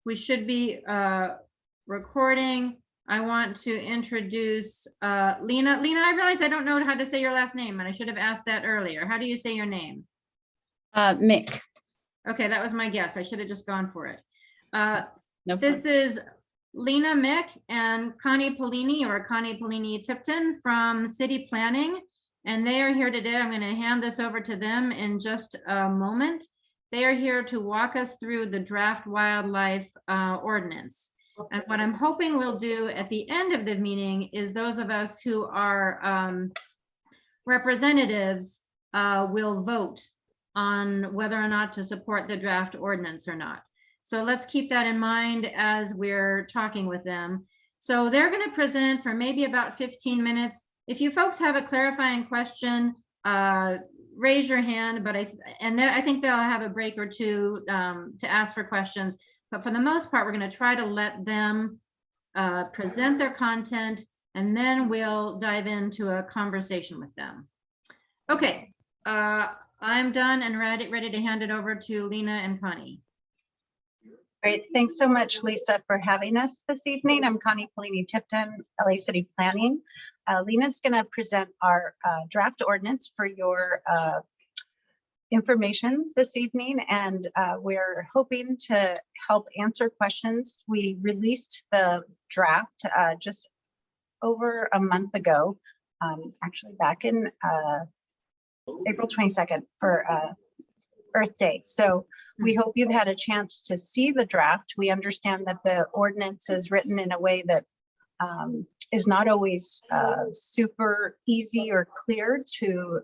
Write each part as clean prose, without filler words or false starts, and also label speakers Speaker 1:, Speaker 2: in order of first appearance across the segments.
Speaker 1: We should be recording. I want to introduce Lena. Lena, I realize I don't know how to say your last name, and I should have asked that earlier. How do you say your name?
Speaker 2: Mik.
Speaker 1: Okay, that was my guess. I should have just gone for it.
Speaker 2: No
Speaker 1: This is Lena Mik and Conni Pallini, or Conni Pallini Tipton from City Planning, and they are here today. I'm going to hand this over to them in just a moment. They are here to walk us through the draft wildlife ordinance. And what I'm hoping we'll do at the end of the meeting is those of us who are representatives will vote on whether or not to support the draft ordinance or not. So let's keep that in mind as we're talking with them. So they're going to present for maybe about 15 minutes. If you folks have a clarifying question, raise your hand, but I think they'll have a break or two to ask for questions. But for the most part, we're going to try to let them present their content, and then we'll dive into a conversation with them. Okay, I'm done and ready to hand it over to Lena and Conni.
Speaker 3: Great, thanks so much, Lisa, for having us this evening. I'm Conni Pallini Tipton, LA City Planning. Lena's going to present our draft ordinance for your information this evening, and we're hoping to help answer questions. We released the draft just over a month ago, actually back in April 22nd for Earth Day. So we hope you've had a chance to see the draft. We understand that the ordinance is written in a way that is not always super easy or clear to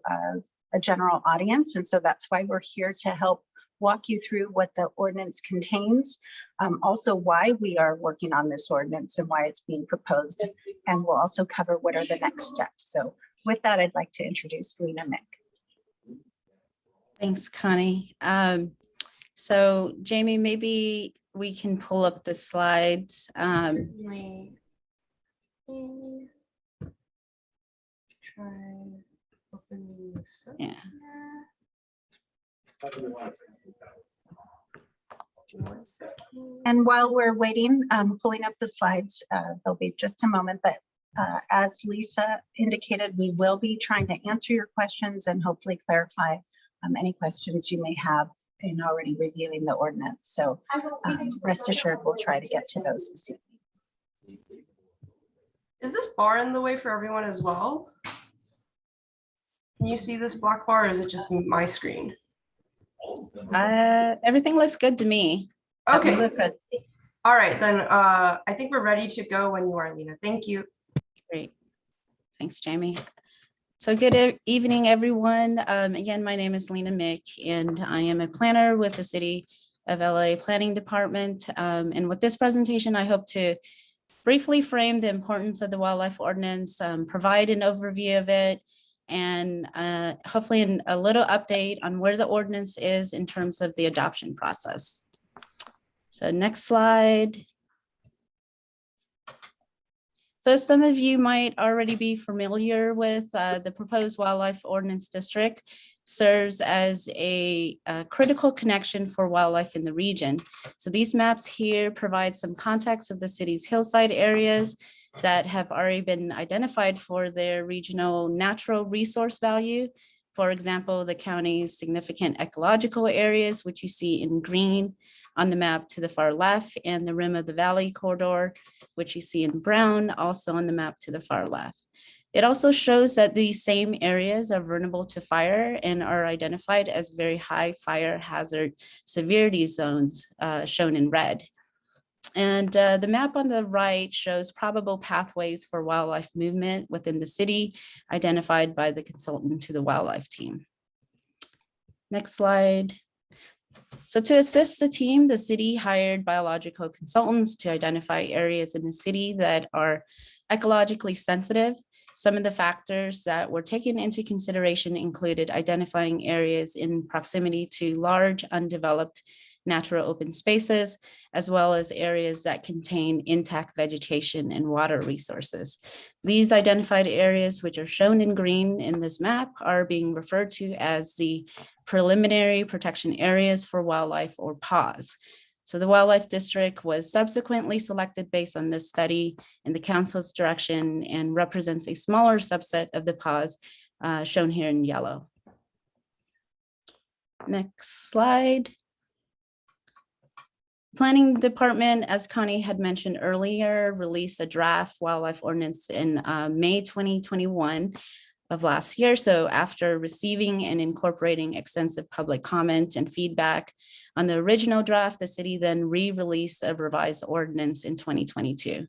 Speaker 3: a general audience. And so that's why we're here to help walk you through what the ordinance contains, also why we are working on this ordinance and why it's being proposed. And we'll also cover what are the next steps. So with that, I'd like to introduce Lena Mik.
Speaker 2: Thanks, Connie. So Jamie, maybe we can pull up the slides.
Speaker 4: Try opening this up.
Speaker 2: Yeah.
Speaker 3: And while we're waiting, pulling up the slides, there'll be just a moment, but as Lisa indicated, we will be trying to answer your questions and hopefully clarify any questions you may have in already reviewing the ordinance. So rest assured, we'll try to get to those this evening.
Speaker 4: Is this bar in the way for everyone as well? Can you see this black bar, or is it just my screen?
Speaker 2: Everything looks good to me.
Speaker 4: Okay.
Speaker 3: Look good.
Speaker 4: All right, then I think we're ready to go when you are, Lena. Thank you.
Speaker 2: Great. Thanks, Jamie. So good evening, everyone. Again, my name is Lena Mik, and I am a planner with the City of LA Planning Department. And with this presentation, I hope to briefly frame the importance of the wildlife ordinance, provide an overview of it, and hopefully a little update on where the ordinance is in terms of the adoption process. So next slide. So some of you might already be familiar with the proposed wildlife ordinance district serves as a critical connection for wildlife in the region. So these maps here provide some context of the city's hillside areas that have already been identified for their regional natural resource value. For example, the county's significant ecological areas, which you see in green on the map to the far left, and the rim of the valley corridor, which you see in brown, also on the map to the far left. It also shows that these same areas are vulnerable to fire and are identified as very high fire hazard severity zones, shown in red. And the map on the right shows probable pathways for wildlife movement within the city, identified by the consultant to the wildlife team. Next slide. So to assist the team, the city hired biological consultants to identify areas in the city that are ecologically sensitive. Some of the factors that were taken into consideration included identifying areas in proximity to large undeveloped natural open spaces, as well as areas that contain intact vegetation and water resources. These identified areas, which are shown in green in this map, are being referred to as the preliminary protection areas for wildlife, or PAWS. So the wildlife district was subsequently selected based on this study and the council's direction and represents a smaller subset of the pause shown here in yellow. Next slide. Planning Department, as Connie had mentioned earlier, released a draft wildlife ordinance in May 2021 of last year. So after receiving and incorporating extensive public comment and feedback on the original draft, the city then re-released a revised ordinance in 2022.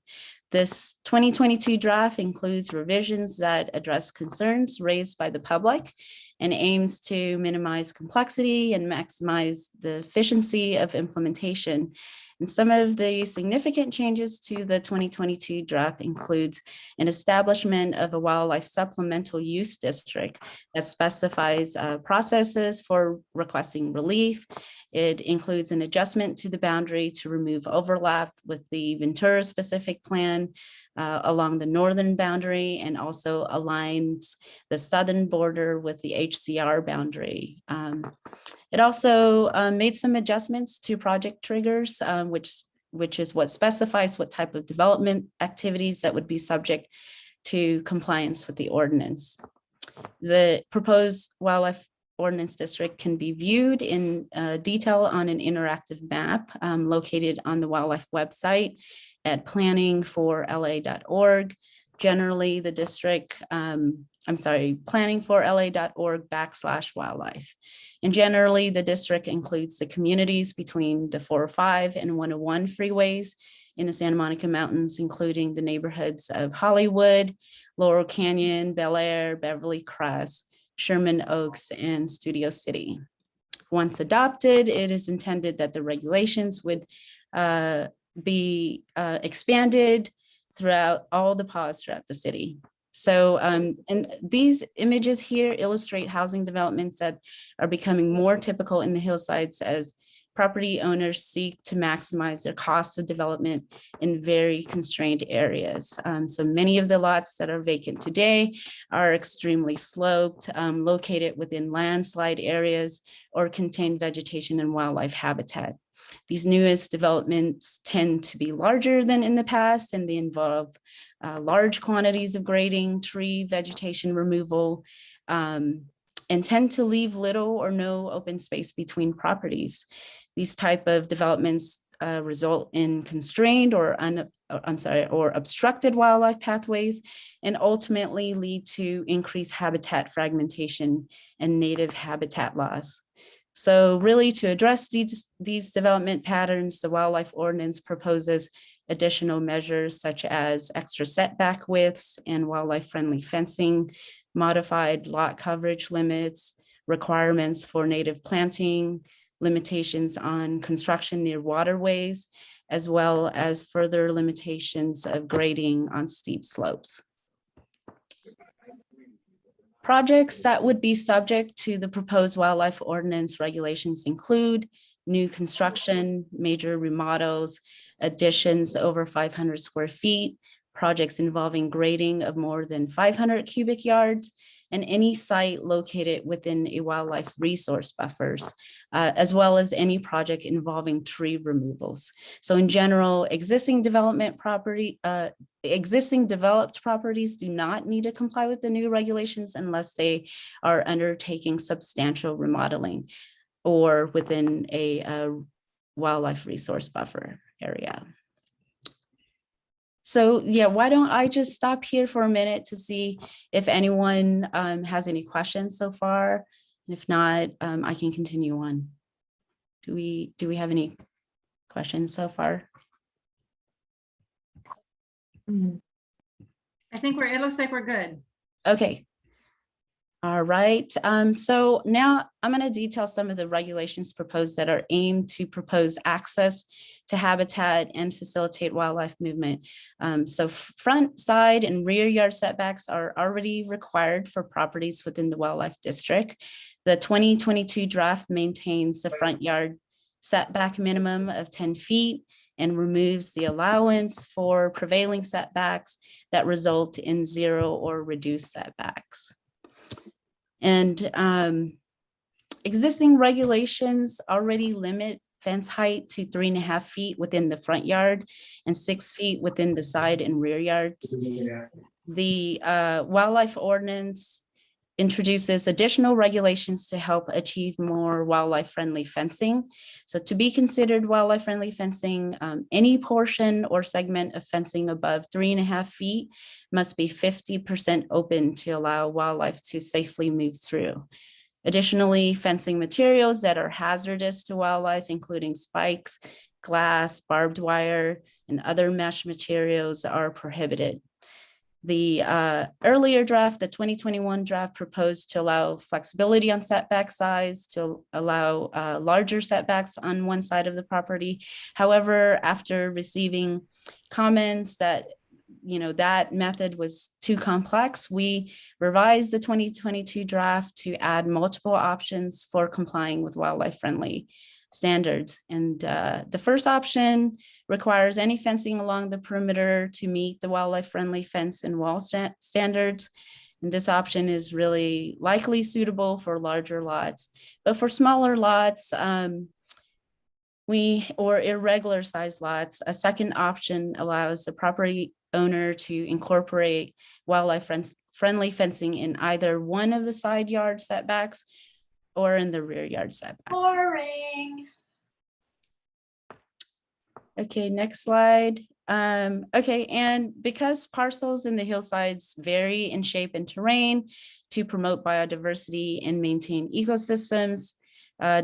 Speaker 2: This 2022 draft includes revisions that address concerns raised by the public and aims to minimize complexity and maximize the efficiency of implementation. And some of the significant changes to the 2022 draft includes an establishment of a wildlife supplemental use district that specifies processes for requesting relief. It includes an adjustment to the boundary to remove overlap with the Ventura specific plan along the northern boundary, and also aligns the southern border with the HCR boundary. It also made some adjustments to project triggers, which is what specifies what type of development activities that would be subject to compliance with the ordinance. The proposed wildlife ordinance district can be viewed in detail on an interactive map located on the wildlife website at planningforla.org. Generally, the district, planningforla.org/wildlife. And generally, the district includes the communities between the 405 and 101 freeways in the Santa Monica Mountains, including the neighborhoods of Hollywood, Laurel Canyon, Bel Air, Beverly Crest, Sherman Oaks, and Studio City. Once adopted, it is intended that the regulations would be expanded throughout all the pods throughout the city. So, and these images here illustrate housing developments that are becoming more typical in the hillsides as property owners seek to maximize their cost of development in very constrained areas. So many of the lots that are vacant today are extremely sloped, located within landslide areas, or contain vegetation and wildlife habitat. These newest developments tend to be larger than in the past, and they involve large quantities of grading, tree vegetation removal, and tend to leave little or no open space between properties. These type of developments result in constrained or obstructed wildlife pathways, and ultimately lead to increased habitat fragmentation and native habitat loss. So really, to address these development patterns, the wildlife ordinance proposes additional measures such as extra setback widths and wildlife friendly fencing, modified lot coverage limits, requirements for native planting, limitations on construction near waterways, as well as further limitations of grading on steep slopes. Projects that would be subject to the proposed wildlife ordinance regulations include new construction, major remodels, additions over 500 square feet, projects involving grading of more than 500 cubic yards, and any site located within a wildlife resource buffers, as well as any project involving tree removals. So in general, existing developed properties do not need to comply with the new regulations unless they are undertaking substantial remodeling or within a wildlife resource buffer area. So yeah, why don't I just stop here for a minute to see if anyone has any questions so far? And if not, I can continue on. Do we have any questions so far?
Speaker 1: I think it looks like we're good.
Speaker 2: Okay. All right. So now I'm going to detail some of the regulations proposed that are aimed to propose access to habitat and facilitate wildlife movement. So front, side, and rear yard setbacks are already required for properties within the wildlife district. The 2022 draft maintains the front yard setback minimum of 10 feet and removes the allowance for prevailing setbacks that result in zero or reduced setbacks. And existing regulations already limit fence height to 3.5 feet within the front yard and 6 feet within the side and rear yards. The wildlife ordinance introduces additional regulations to help achieve more wildlife-friendly fencing. So to be considered wildlife-friendly fencing, any portion or segment of fencing above 3.5 feet must be 50% open to allow wildlife to safely move through. Additionally, fencing materials that are hazardous to wildlife, including spikes, glass, barbed wire, and other mesh materials are prohibited. The earlier draft, the 2021 draft, proposed to allow flexibility on setback size, to allow larger setbacks on one side of the property. However, after receiving comments that that method was too complex, we revised the 2022 draft to add multiple options for complying with wildlife friendly standards. And the first option requires any fencing along the perimeter to meet the wildlife friendly fence and wall standards. And this option is really likely suitable for larger lots, but for smaller lots, or irregular size lots, a second option allows the property owner to incorporate wildlife friendly fencing in either one of the side yard setbacks or in the rear yard setback.
Speaker 5: Boring.
Speaker 2: Okay, next slide. Okay, and because parcels in the hillsides vary in shape and terrain to promote biodiversity and maintain ecosystems,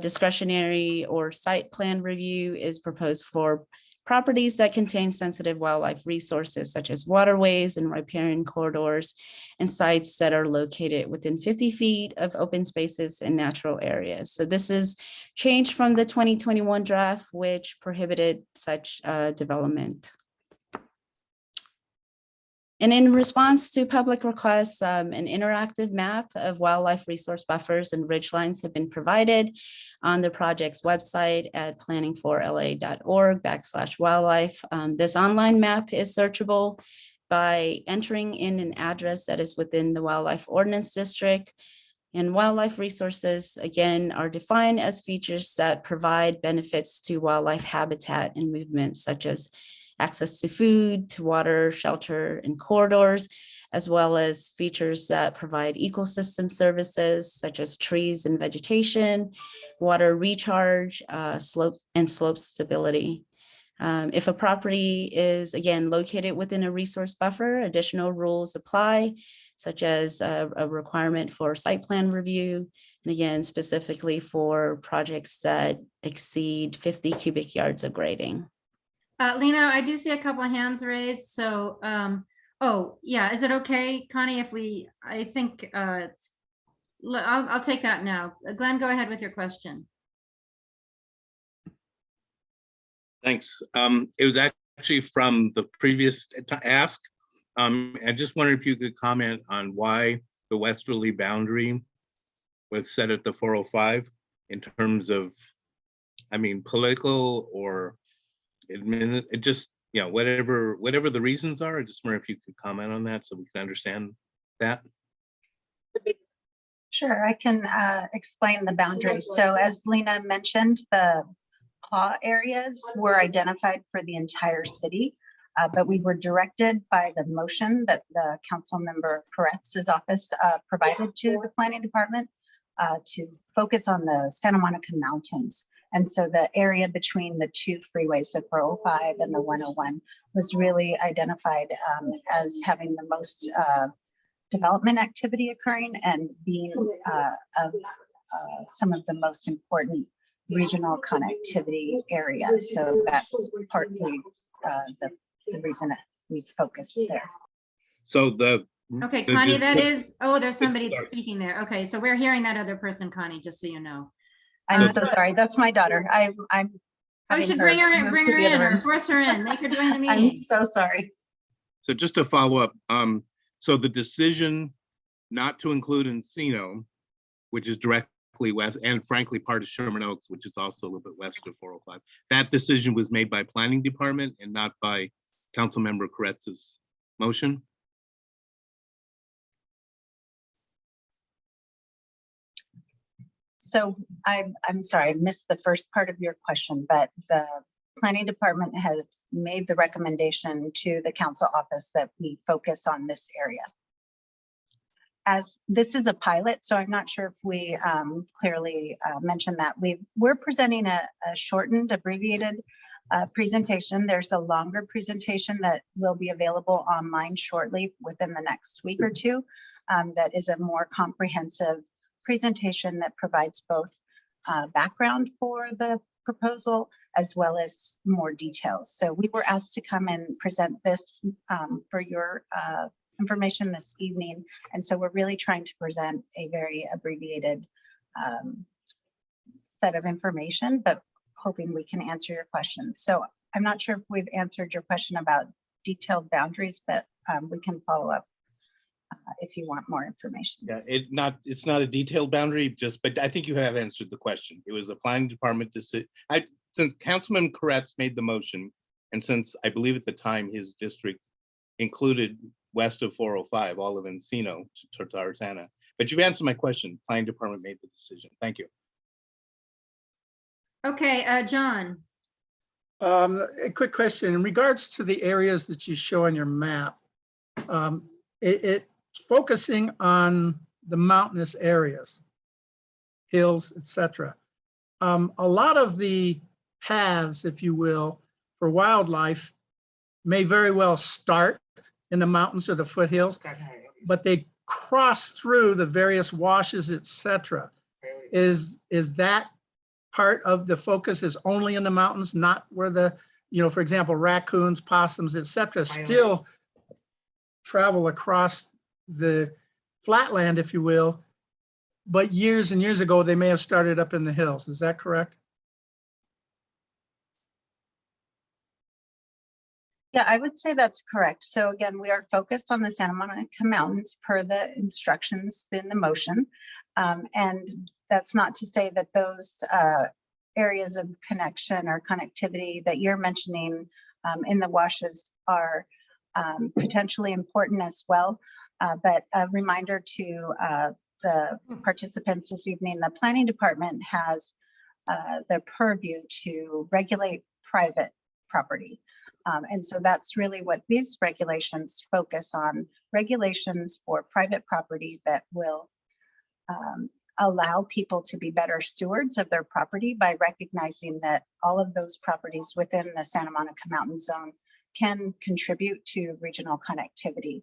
Speaker 2: discretionary or site plan review is proposed for properties that contain sensitive wildlife resources such as waterways and riparian corridors and sites that are located within 50 feet of open spaces and natural areas. So this is changed from the 2021 draft, which prohibited such development. And in response to public requests, an interactive map of wildlife resource buffers and ridgelines have been provided on the project's website at planningforla.org/wildlife. This online map is searchable by entering in an address that is within the Wildlife Ordinance District. And wildlife resources, again, are defined as features that provide benefits to wildlife habitat and movement, such as access to food, to water, shelter, and corridors, as well as features that provide ecosystem services such as trees and vegetation, water recharge, slope stability. If a property is, again, located within a resource buffer, additional rules apply, such as a requirement for site plan review, and again, specifically for projects that exceed 50 cubic yards of grading.
Speaker 1: Lena, I do see a couple of hands raised. So, oh yeah, is it okay, Connie, if I think I'll take that now. Glenn, go ahead with your question.
Speaker 6: Thanks. It was actually from the previous ask. I just wondered if you could comment on why the westerly boundary was set at the 405 in terms of, political or it just, whatever the reasons are. I just wonder if you could comment on that so we can understand that.
Speaker 3: Sure, I can explain the boundaries. So as Lena mentioned, the paw areas were identified for the entire city, but we were directed by the motion that the Councilmember Koretz's office provided to the planning department to focus on the Santa Monica Mountains. And so the area between the two freeways, the 405 and the 101, was really identified as having the most development activity occurring and being some of the most important regional connectivity areas. So that's partly the reason that we focused there.
Speaker 6: So
Speaker 1: Okay, Connie, there's somebody speaking there. Okay, so we're hearing that other person, Connie, just so you know.
Speaker 3: I'm so sorry. That's my daughter. I'm
Speaker 1: I should bring her in or force her in, make her join the meeting.
Speaker 3: I'm so sorry.
Speaker 6: So just to follow up, so the decision not to include Encino, which is directly west, and frankly part of Sherman Oaks, which is also a little bit west of 405, that decision was made by planning department and not by Councilmember Koretz's motion?
Speaker 3: So I'm sorry, I missed the first part of your question, but the planning department has made the recommendation to the council office that we focus on this area. As this is a pilot, so I'm not sure if we clearly mentioned that. We're presenting a shortened, abbreviated presentation. There's a longer presentation that will be available online shortly within the next week or two. That is a more comprehensive presentation that provides both background for the proposal as well as more details. So we were asked to come and present this for your information this evening. And so we're really trying to present a very abbreviated set of information, but hoping we can answer your questions. So I'm not sure if we've answered your question about detailed boundaries, but we can follow up if you want more information.
Speaker 6: Yeah, it's not a detailed boundary, but I think you have answered the question. It was a planning department decision. Since Councilman Koretz made the motion, and since I believe at the time his district included west of 405, all of Encino to Tarzana. But you've answered my question. Planning department made the decision. Thank you.
Speaker 1: Okay, John.
Speaker 5: A quick question in regards to the areas that you show on your map. It's focusing on the mountainous areas, hills, etc. A lot of the paths, if you will, for wildlife may very well start in the mountains or the foothills, but they cross through the various washes, etc. Is that part of the focus is only in the mountains, not where the, for example, raccoons, possums, etc. still travel across the flatland, if you will, but years and years ago, they may have started up in the hills. Is that correct?
Speaker 3: Yeah, I would say that's correct. So again, we are focused on the Santa Monica Mountains per the instructions in the motion. And that's not to say that those areas of connection or connectivity that you're mentioning in the washes are potentially important as well. But a reminder to the participants this evening, the planning department has the purview to regulate private property. And so that's really what these regulations focus on, regulations for private property that will allow people to be better stewards of their property by recognizing that all of those properties within the Santa Monica Mountain Zone can contribute to regional connectivity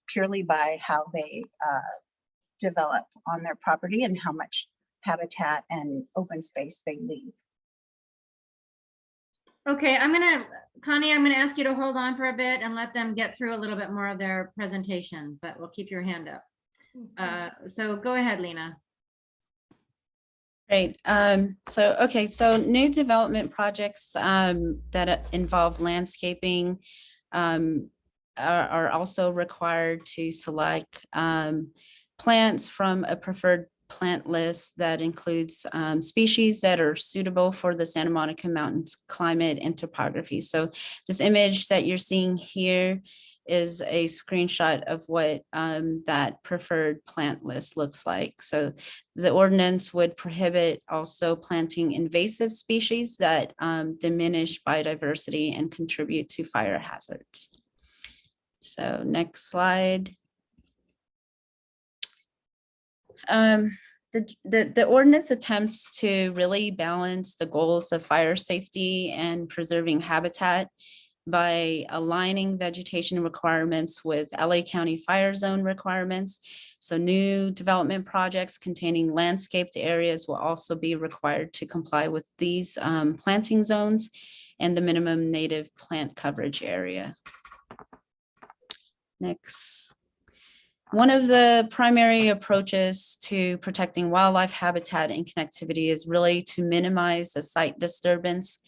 Speaker 3: purely by how they develop on their property and how much habitat and open space they leave.
Speaker 1: Okay, Connie, I'm gonna ask you to hold on for a bit and let them get through a little bit more of their presentation, but we'll keep your hand up. So go ahead, Lena.
Speaker 2: Great. So new development projects that involve landscaping are also required to select plants from a preferred plant list that includes species that are suitable for the Santa Monica Mountains climate and topography. So this image that you're seeing here is a screenshot of what that preferred plant list looks like. So the ordinance would prohibit also planting invasive species that diminish biodiversity and contribute to fire hazards. So next slide. The ordinance attempts to really balance the goals of fire safety and preserving habitat by aligning vegetation requirements with LA County fire zone requirements. So new development projects containing landscaped areas will also be required to comply with these planting zones and the minimum native plant coverage area. Next. One of the primary approaches to protecting wildlife habitat and connectivity is really to minimize the site disturbance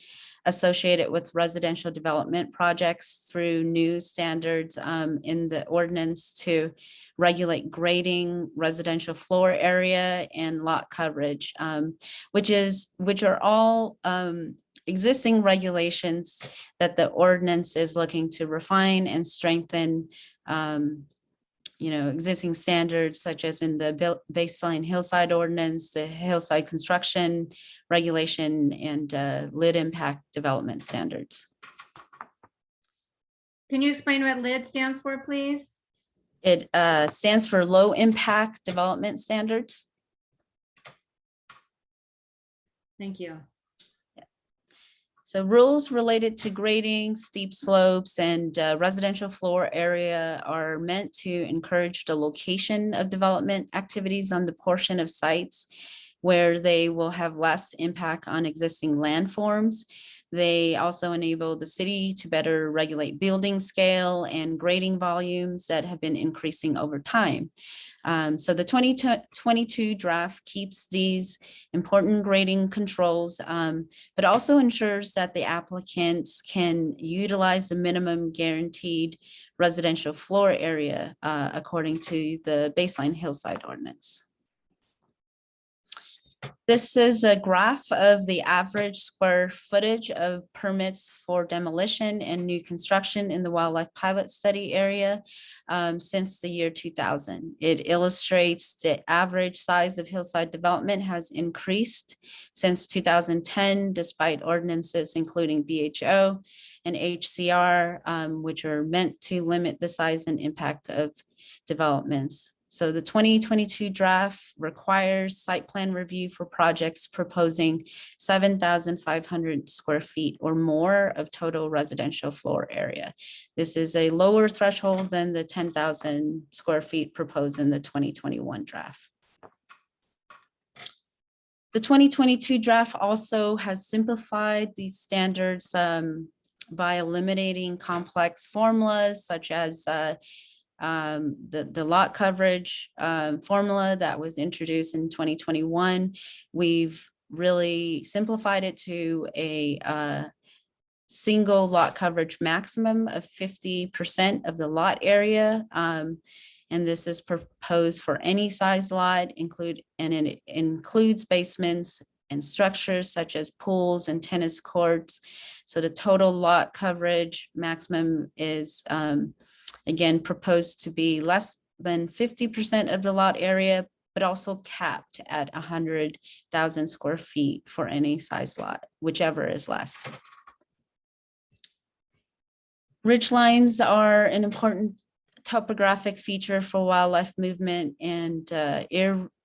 Speaker 2: associated with residential development projects through new standards in the ordinance to regulate grading, residential floor area, and lot coverage, which are all existing regulations that the ordinance is looking to refine and strengthen existing standards such as in the baseline hillside ordinance, the hillside construction regulation, and lid impact development standards.
Speaker 1: Can you explain what LID stands for, please?
Speaker 2: It stands for low impact development standards.
Speaker 1: Thank you.
Speaker 2: So rules related to grading, steep slopes, and residential floor area are meant to encourage the location of development activities on the portion of sites where they will have less impact on existing landforms. They also enable the city to better regulate building scale and grading volumes that have been increasing over time. So the 2022 draft keeps these important grading controls, but also ensures that the applicants can utilize the minimum guaranteed residential floor area according to the baseline hillside ordinance. This is a graph of the average square footage of permits for demolition and new construction in the wildlife pilot study area since the year 2000. It illustrates the average size of hillside development has increased since 2010, despite ordinances including BHO and HCR, which are meant to limit the size and impact of developments. So the 2022 draft requires site plan review for projects proposing 7,500 square feet or more of total residential floor area. This is a lower threshold than the 10,000 square feet proposed in the 2021 draft. The 2022 draft also has simplified these standards by eliminating complex formulas such as the lot coverage formula that was introduced in 2021. We've really simplified it to a single lot coverage maximum of 50% of the lot area. And this is proposed for any size lot, and it includes basements and structures such as pools and tennis courts. So the total lot coverage maximum is again, proposed to be less than 50% of the lot area, but also capped at 100,000 square feet for any size lot, whichever is less. Ridgelines are an important topographic feature for wildlife movement and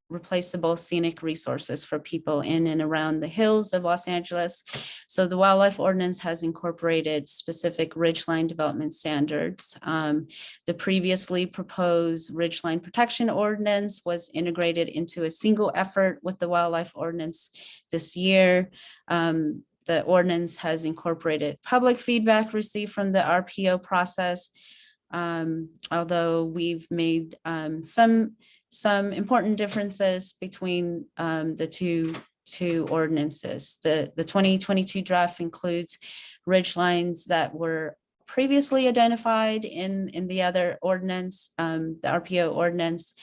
Speaker 2: irreplaceable scenic resources for people in and around the hills of Los Angeles. So the wildlife ordinance has incorporated specific ridgeline development standards. The previously proposed ridgeline protection ordinance was integrated into a single effort with the wildlife ordinance this year. The ordinance has incorporated public feedback received from the RPO process, although we've made some important differences between the two ordinances. The 2022 draft includes ridgelines that were previously identified in the other ordinance, the RPO ordinance,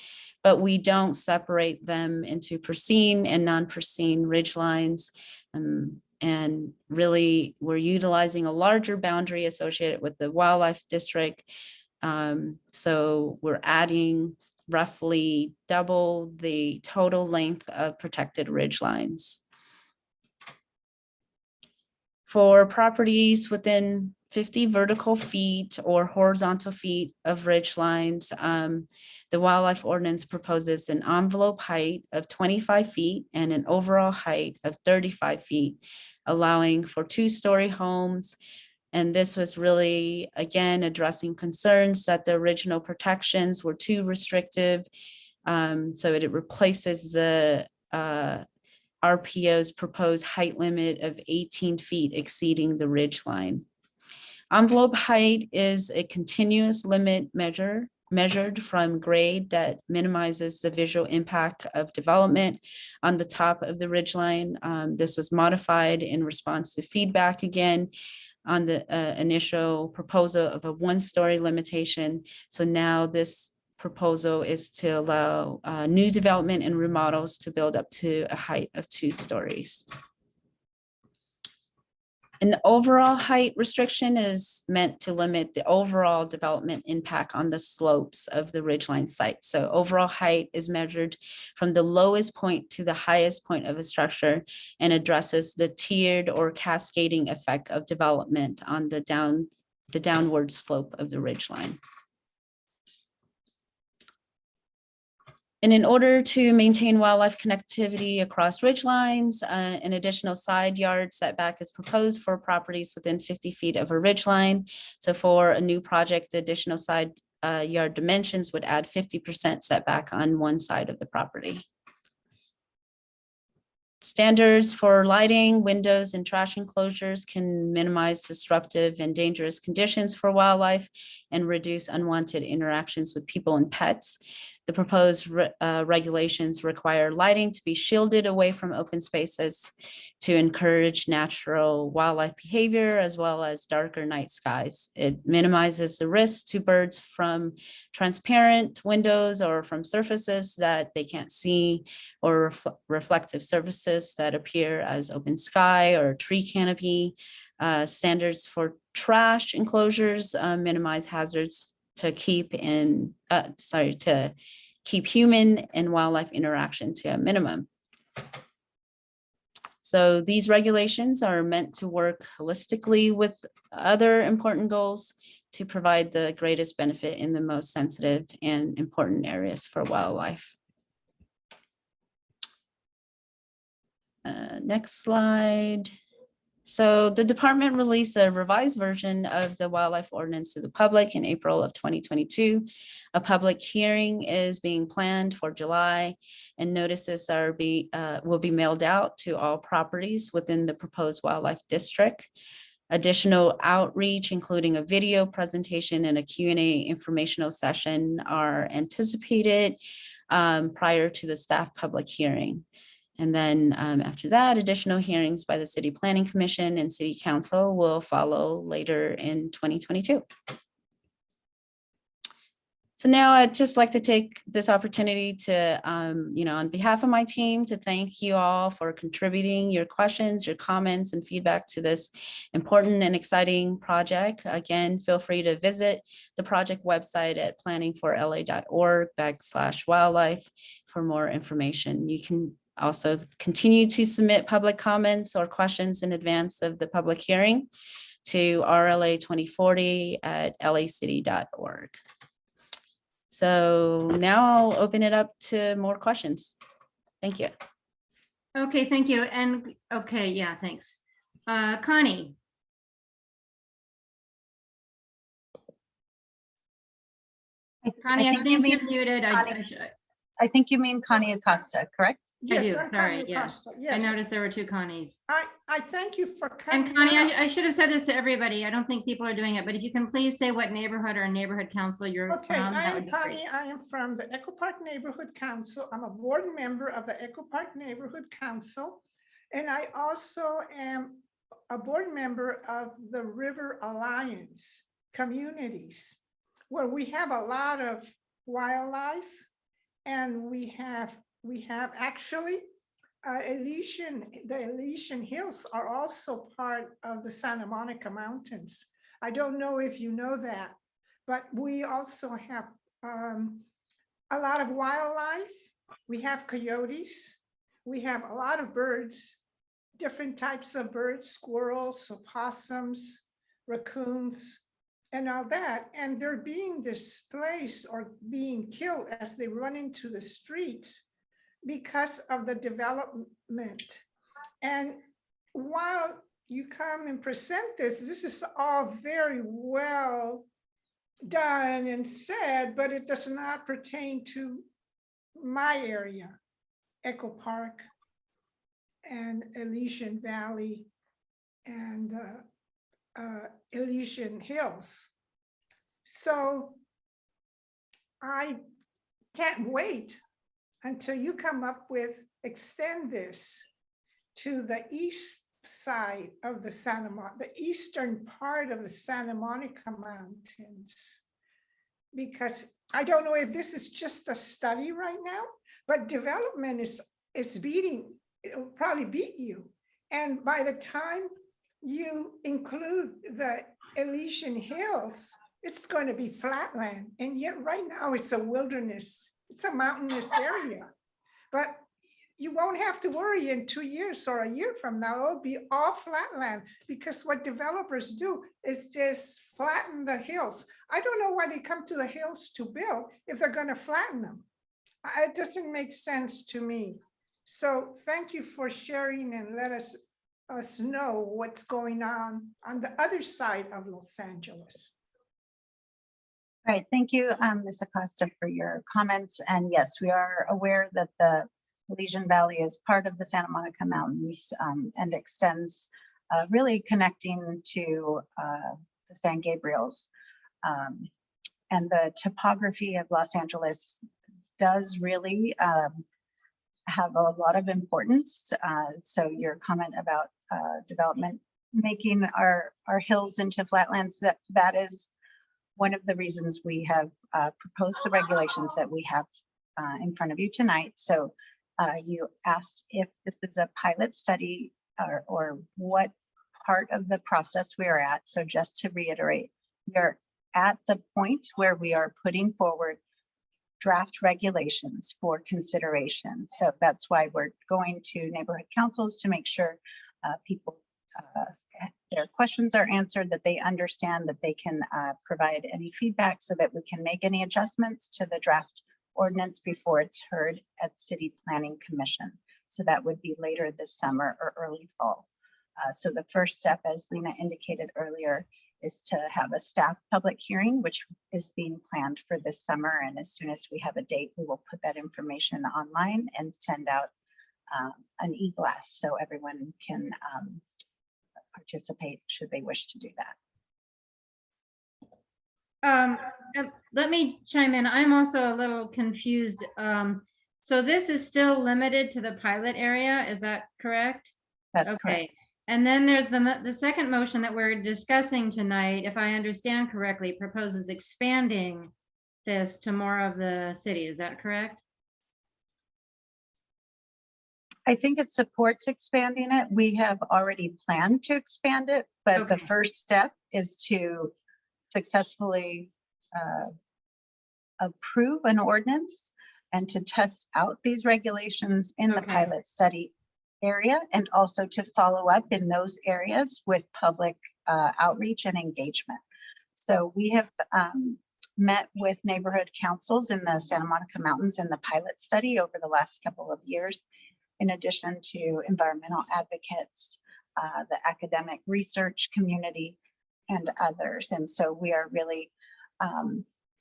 Speaker 2: but we don't separate them into pristine and non-pristine ridgelines. And really, we're utilizing a larger boundary associated with the wildlife district. So we're adding roughly double the total length of protected ridgelines. For properties within 50 vertical feet or horizontal feet of ridgelines, the wildlife ordinance proposes an envelope height of 25 feet and an overall height of 35 feet, allowing for two-story homes. And this was really, again, addressing concerns that the original protections were too restrictive. So it replaces the RPO's proposed height limit of 18 feet exceeding the ridgeline. Envelope height is a continuous limit measured from grade that minimizes the visual impact of development on the top of the ridgeline. This was modified in response to feedback again on the initial proposal of a one-story limitation. So now this proposal is to allow new development and remodels to build up to a height of 2 stories. An overall height restriction is meant to limit the overall development impact on the slopes of the ridgeline site. So overall height is measured from the lowest point to the highest point of a structure and addresses the tiered or cascading effect of development on the downward slope of the ridgeline. And in order to maintain wildlife connectivity across ridgelines, an additional side yard setback is proposed for properties within 50 feet of a ridgeline. So for a new project, the additional side yard dimensions would add 50% setback on one side of the property. Standards for lighting, windows, and trash enclosures can minimize disruptive and dangerous conditions for wildlife and reduce unwanted interactions with people and pets. The proposed regulations require lighting to be shielded away from open spaces to encourage natural wildlife behavior, as well as darker night skies. It minimizes the risk to birds from transparent windows or from surfaces that they can't see, or reflective surfaces that appear as open sky or tree canopy. Standards for trash enclosures minimize hazards to keep human and wildlife interaction to a minimum. So these regulations are meant to work holistically with other important goals to provide the greatest benefit in the most sensitive and important areas for wildlife. Next slide. So the department released a revised version of the wildlife ordinance to the public in April of 2022. A public hearing is being planned for July, and notices will be mailed out to all properties within the proposed wildlife district. Additional outreach, including a video presentation and a Q&A informational session, are anticipated prior to the staff public hearing. And then after that, additional hearings by the City Planning Commission and City Council will follow later in 2022. So now I'd just like to take this opportunity to, on behalf of my team, to thank you all for contributing your questions, your comments, and feedback to this important and exciting project. Again, feel free to visit the project website at planningforla.org/wildlife for more information. You can also continue to submit public comments or questions in advance of the public hearing to rla2040@lacity.org. So now I'll open it up to more questions. Thank you.
Speaker 1: Okay, thank you. And okay, yeah, thanks. Connie. Connie, I think you're muted.
Speaker 3: I think you mean Conni Acosta, correct?
Speaker 1: I
Speaker 7: Yes,
Speaker 1: do,
Speaker 7: I'm
Speaker 1: sorry,
Speaker 7: Conni
Speaker 1: yeah.
Speaker 7: Acosta,
Speaker 1: I
Speaker 7: yes.
Speaker 1: noticed there were two Connies.
Speaker 7: I thank you for coming.
Speaker 1: And Connie,
Speaker 7: out.
Speaker 1: I should have said this to everybody. I don't think people are doing it, but if you can please say what neighborhood or neighborhood council you're
Speaker 7: Okay,
Speaker 1: from,
Speaker 7: I
Speaker 1: that
Speaker 7: am
Speaker 1: would be great.
Speaker 7: Connie. I am from the Echo Park Neighborhood Council. I'm a board member of the Echo Park Neighborhood Council. And I also am a board member of the River Alliance Communities, where we have a lot of wildlife. And we have actually the Elysian Hills are also part of the Santa Monica Mountains. I don't know if you know that, but we also have a lot of wildlife. We have coyotes. We have a lot of birds, different types of birds, squirrels, opossums, raccoons, and all that. And they're being displaced or being killed as they run into the streets because of the development. And while you come and present this is all very well done and said, but it does not pertain to my area, Echo Park and Elysian Valley and Elysian Hills. So I can't wait until you come up with, extend this to the east side of the the eastern part of the Santa Monica Mountains. Because I don't know if this is just a study right now, but development it's beating, it'll probably beat you. And by the time you include the Elysian Hills, it's going to be flatland. And yet right now it's a wilderness. It's a mountainous area. But you won't have to worry in 2 years or a year from now, it'll be all flatland, because what developers do is just flatten the hills. I don't know why they come to the hills to build if they're going to flatten them. It doesn't make sense to me. So thank you for sharing and let us know what's going on the other side of Los Angeles.
Speaker 3: All right, thank you, Ms. Acosta, for your comments. And yes, we are aware that the Elysian Valley is part of the Santa Monica Mountains and extends really connecting to the San Gabriels. And the topography of Los Angeles does really have a lot of importance. So your comment about development making our hills into flatlands, that is one of the reasons we have proposed the regulations that we have in front of you tonight. So you asked if this is a pilot study or what part of the process we are at. So just to reiterate, we are at the point where we are putting forward draft regulations for consideration. So that's why we're going to neighborhood councils to make sure people, their questions are answered, that they understand, that they can provide any feedback so that we can make any adjustments to the draft ordinance before it's heard at City Planning Commission. So that would be later this summer or early fall. So the first step, as Lena indicated earlier, is to have a staff public hearing, which is being planned for this summer. And as soon as we have a date, we will put that information online and send out an e-blast so everyone can participate should they wish to do that.
Speaker 1: Let me chime in. I'm also a little confused. So this is still limited to the pilot area, is that correct?
Speaker 3: That's correct.
Speaker 1: And then there's the second motion that we're discussing tonight, if I understand correctly, proposes expanding this to more of the city. Is that correct?
Speaker 3: I think it supports expanding it. We have already planned to expand it, but the first step is to successfully approve an ordinance and to test out these regulations in the pilot study area, and also to follow up in those areas with public outreach and engagement. So we have met with neighborhood councils in the Santa Monica Mountains in the pilot study over the last couple of years, in addition to environmental advocates, the academic research community, and others. And so we are really,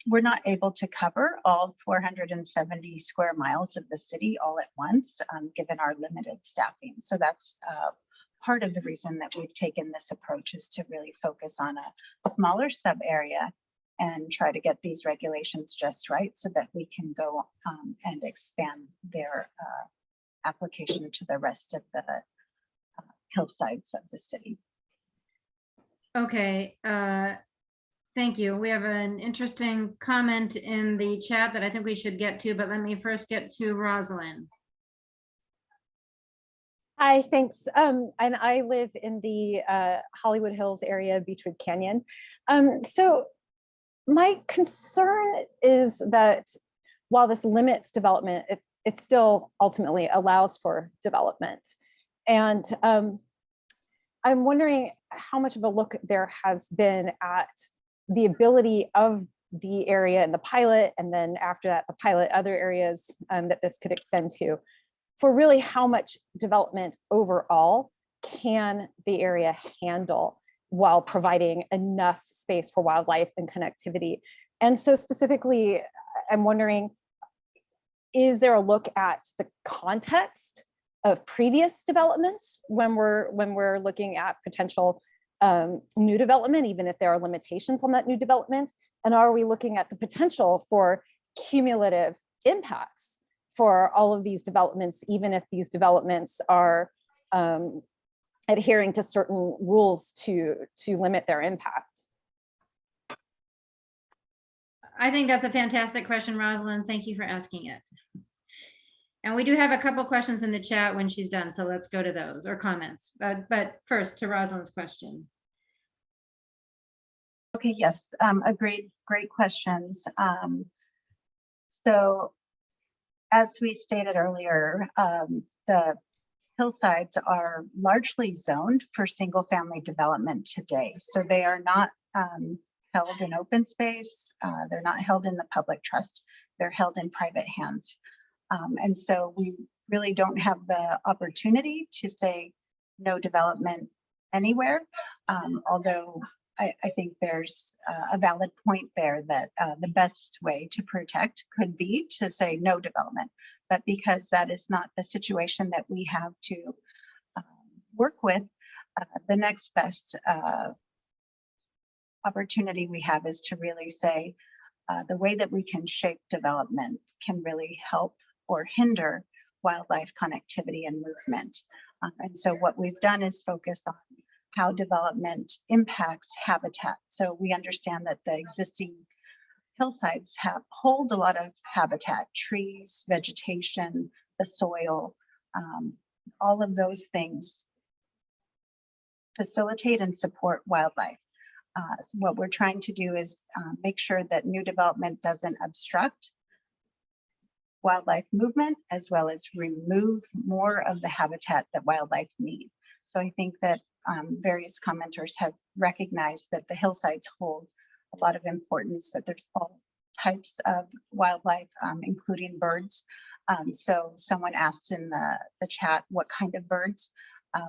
Speaker 3: we're not able to cover all 470 square miles of the city all at once, given our limited staffing. So that's part of the reason that we've taken this approach, is to really focus on a smaller sub area and try to get these regulations just right so that we can go and expand their application to the rest of the hillsides of the city.
Speaker 1: Okay, thank you. We have an interesting comment in the chat that I think we should get to, but let me first get to Rosalind.
Speaker 8: Hi, thanks. And I live in the Hollywood Hills area, Beechwood Canyon. So my concern is that while this limits development, it still ultimately allows for development. And I'm wondering how much of a look there has been at the ability of the area in the pilot, and then after that, the pilot, other areas that this could extend to, for really how much development overall can the area handle while providing enough space for wildlife and connectivity. And so specifically, I'm wondering, is there a look at the context of previous developments when we're looking at potential new development, even if there are limitations on that new development? And are we looking at the potential for cumulative impacts for all of these developments, even if these developments are adhering to certain rules to limit their impact?
Speaker 1: I think that's a fantastic question, Rosalind. Thank you for asking it. And we do have a couple questions in the chat when she's done, so let's go to those, or comments. But first, to Rosalind's question.
Speaker 3: Okay, yes, agreed. Great questions. So as we stated earlier, the hillsides are largely zoned for single family development today. So they are not held in open space. They're not held in the public trust. They're held in private hands. And so we really don't have the opportunity to say no development anywhere, although I think there's a valid point there that the best way to protect could be to say no development. But because that is not the situation that we have to work with, the next best opportunity we have is to really say the way that we can shape development can really help or hinder wildlife connectivity and movement. And so what we've done is focus on how development impacts habitat. So we understand that the existing hillsides hold a lot of habitat, trees, vegetation, the soil, all of those things facilitate and support wildlife. So what we're trying to do is make sure that new development doesn't obstruct wildlife movement, as well as remove more of the habitat that wildlife need. So I think that various commenters have recognized that the hillsides hold a lot of importance, that there's all types of wildlife, including birds. So someone asked in the chat, what kind of birds?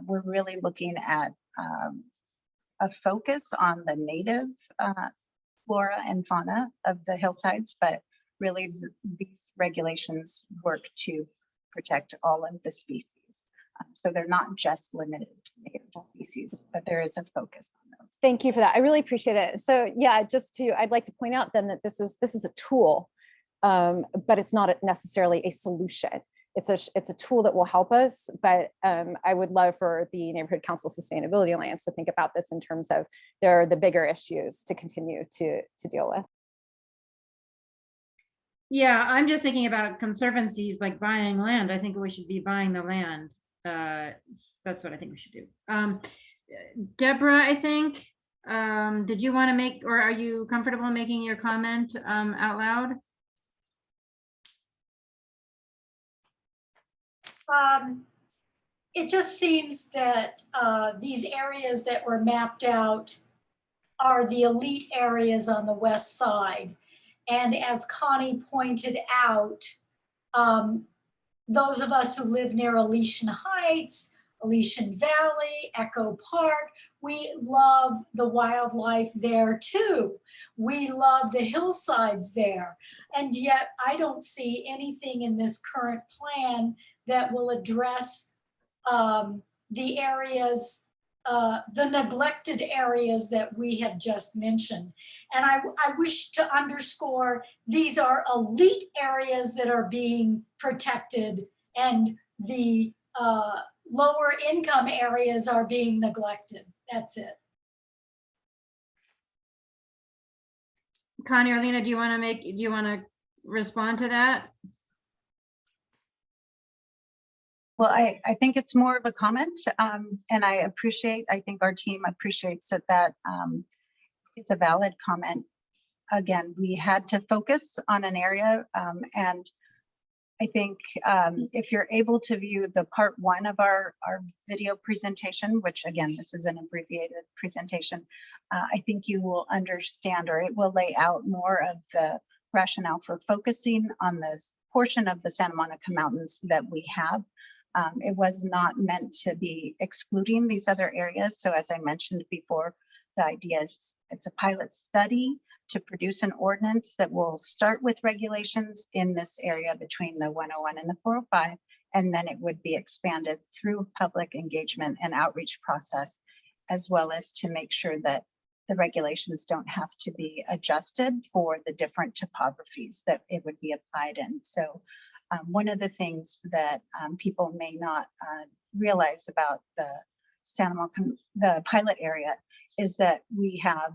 Speaker 3: We're really looking at a focus on the native flora and fauna of the hillsides, but really these regulations work to protect all of the species. So they're not just limited to native species, but there is a focus on those.
Speaker 8: Thank you for that. I really appreciate it. So yeah, I'd like to point out then that this is a tool, but it's not necessarily a solution. It's a tool that will help us, but I would love for the Neighborhood Council Sustainability Alliance to think about this in terms of the bigger issues to continue to deal with.
Speaker 1: Yeah, I'm just thinking about conservancies like buying land. I think we should be buying the land. That's what I think we should do. Deborah, I think, did you want to make, or are you comfortable making your comment out loud?
Speaker 9: It just seems that these areas that were mapped out are the elite areas on the west side. And as Connie pointed out, those of us who live near Elysian Heights, Elysian Valley, Echo Park, we love the wildlife there too. We love the hillsides there. And yet I don't see anything in this current plan that will address the areas, the neglected areas that we have just mentioned. And I wish to underscore, these are elite areas that are being protected, and the lower income areas are being neglected. That's it.
Speaker 1: Connie or Lena, do you want to respond to that?
Speaker 3: Well, I think it's more of a comment, and I think our team appreciates that it's a valid comment. Again, we had to focus on an area, and I think if you're able to view the part 1 of our video presentation, which again, this is an abbreviated presentation, I think you will understand, or it will lay out more of the rationale for focusing on this portion of the Santa Monica Mountains that we have. It was not meant to be excluding these other areas. So as I mentioned before, the idea is it's a pilot study to produce an ordinance that will start with regulations in this area between the 101 and the 405, and then it would be expanded through public engagement and outreach process, as well as to make sure that the regulations don't have to be adjusted for the different topographies that it would be applied in. So one of the things that people may not realize about the Santa Monica, the pilot area, is that we have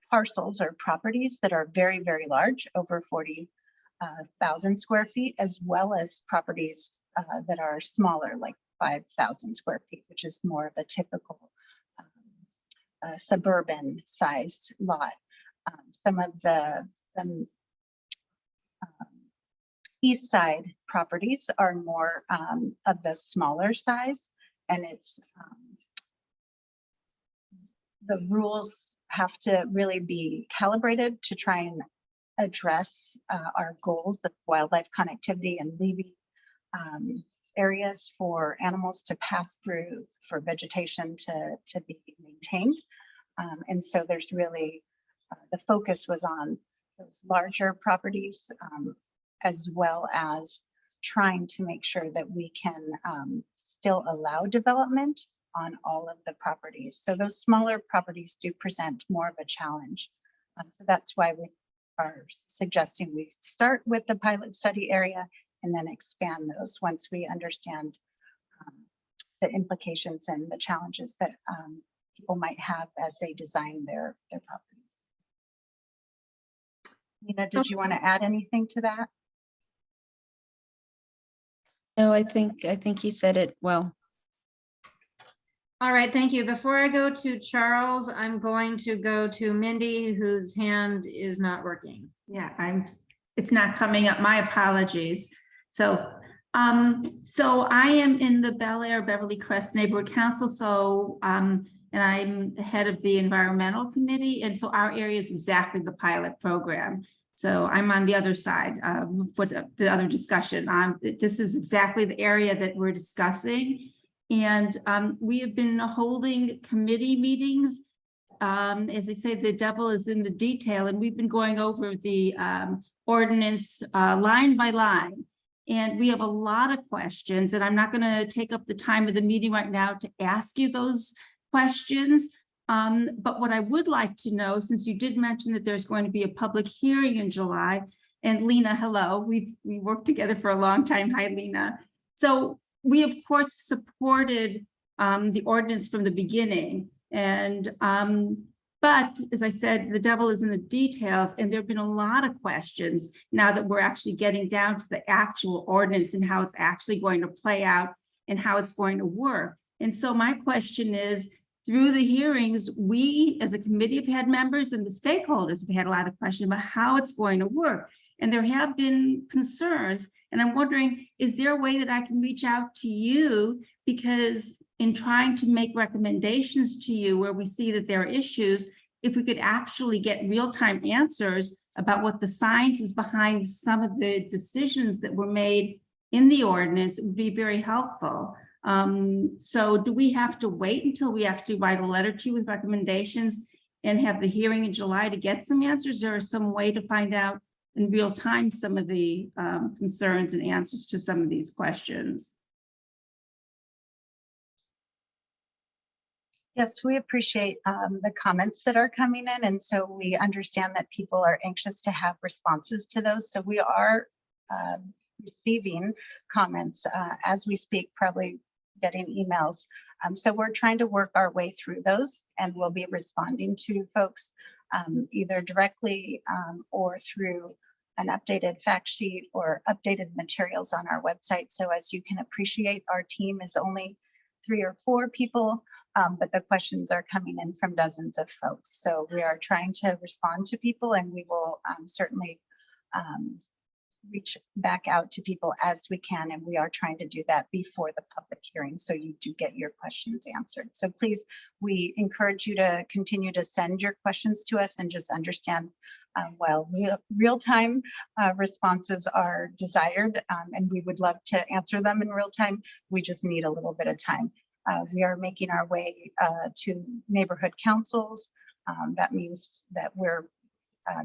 Speaker 3: parcels or properties that are very, very large, over 40 1,000 square feet, as well as properties that are smaller, like 5,000 square feet, which is more of a typical suburban sized lot. Some of the east side properties are more of the smaller size, and it's the rules have to really be calibrated to try and address our goals of wildlife connectivity and leaving areas for animals to pass through, for vegetation to be maintained. And so there's really, the focus was on those larger properties, as well as trying to make sure that we can still allow development on all of the properties. So those smaller properties do present more of a challenge. So that's why we are suggesting we start with the pilot study area and then expand those once we understand the implications and the challenges that people might have as they design their properties. Lena, did you want to add anything to that?
Speaker 2: No, I think you said it well.
Speaker 1: All right, thank you. Before I go to Charles, I'm going to go to Mindy, whose hand is not working.
Speaker 10: Yeah, it's not coming up. My apologies. So I am in the Bel Air Beverly Crest Neighborhood Council. So, and I'm head of the Environmental Committee. And so our area is exactly the pilot program. So I'm on the other side for the other discussion. This is exactly the area that we're discussing. And we have been holding committee meetings. As they say, the devil is in the detail, and we've been going over the ordinance line by line. And we have a lot of questions, and I'm not going to take up the time of the meeting right now to ask you those questions. But what I would like to know, since you did mention that there's going to be a public hearing in July, and Lena, hello, we worked together for a long time. Hi, Lena. So we, of course, supported the ordinance from the beginning. And but as I said, the devil is in the details, and there have been a lot of questions now that we're actually getting down to the actual ordinance and how it's actually going to play out and how it's going to work. And so my question is, through the hearings, we as a committee have had members and the stakeholders have had a lot of questions about how it's going to work. And there have been concerns. And I'm wondering, is there a way that I can reach out to you? Because in trying to make recommendations to you where we see that there are issues, if we could actually get real-time answers about what the science is behind some of the decisions that were made in the ordinance, it would be very helpful. So do we have to wait until we actually write a letter to you with recommendations and have the hearing in July to get some answers? There is some way to find out in real time some of the concerns and answers to some of these questions.
Speaker 3: Yes, we appreciate the comments that are coming in. And so we understand that people are anxious to have responses to those. So we are receiving comments as we speak, probably getting emails. So we're trying to work our way through those, and we'll be responding to folks either directly or through an updated fact sheet or updated materials on our website. So as you can appreciate, our team is only 3 or 4 people, but the questions are coming in from dozens of folks. So we are trying to respond to people, and we will certainly reach back out to people as we can. And we are trying to do that before the public hearing, so you do get your questions answered. So please, we encourage you to continue to send your questions to us, and just understand while real-time responses are desired, and we would love to answer them in real time, we just need a little bit of time. We are making our way to neighborhood councils. That means that we're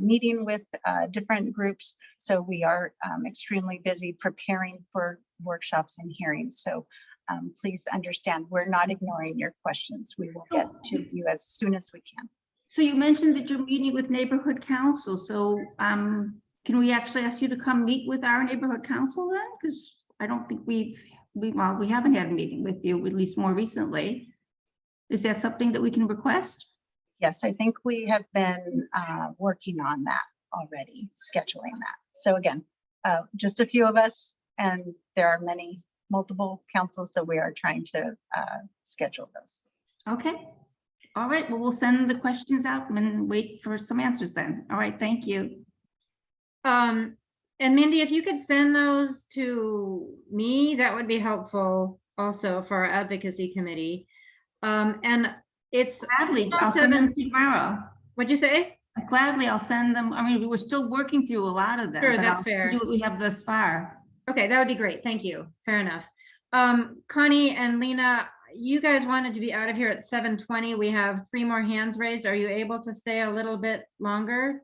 Speaker 3: meeting with different groups. So we are extremely busy preparing for workshops and hearings. So please understand, we're not ignoring your questions. We will get to you as soon as we can.
Speaker 10: So you mentioned that you're meeting with neighborhood council. So can we actually ask you to come meet with our neighborhood council then? Because I don't think we haven't had a meeting with you, at least more recently. Is that something that we can request?
Speaker 3: Yes, I think we have been working on that already, scheduling that. So again, just a few of us, and there are multiple councils, so we are trying to schedule those.
Speaker 10: Okay. All right. Well, we'll send the questions out and wait for some answers then. All right. Thank you.
Speaker 1: And Mindy, if you could send those to me, that would be helpful also for our advocacy committee. And it's
Speaker 10: Gladly, I'll send them tomorrow.
Speaker 1: What'd you say?
Speaker 10: Gladly, I'll send them. I mean, we're still working through a lot of them.
Speaker 1: Sure,
Speaker 10: but
Speaker 1: that's
Speaker 10: I'll
Speaker 1: fair.
Speaker 10: do what we have thus far.
Speaker 1: Okay, that would be great. Thank you. Fair enough. Connie and Lena, you guys wanted to be out of here at 7:20. We have 3 more hands raised. Are you able to stay a little bit longer?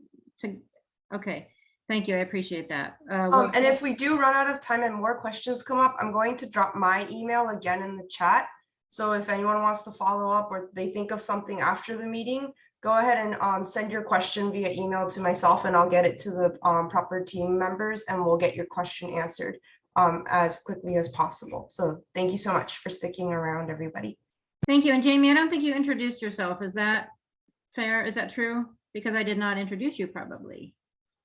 Speaker 1: Okay, thank you. I appreciate that.
Speaker 4: And if we do run out of time and more questions come up, I'm going to drop my email again in the chat. So if anyone wants to follow up or they think of something after the meeting, go ahead and send your question via email to myself, and I'll get it to the proper team members, and we'll get your question answered as quickly as possible. So thank you so much for sticking around, everybody.
Speaker 1: Thank you. And Jamie, I don't think you introduced yourself. Is that fair? Is that true? Because I did not introduce you probably.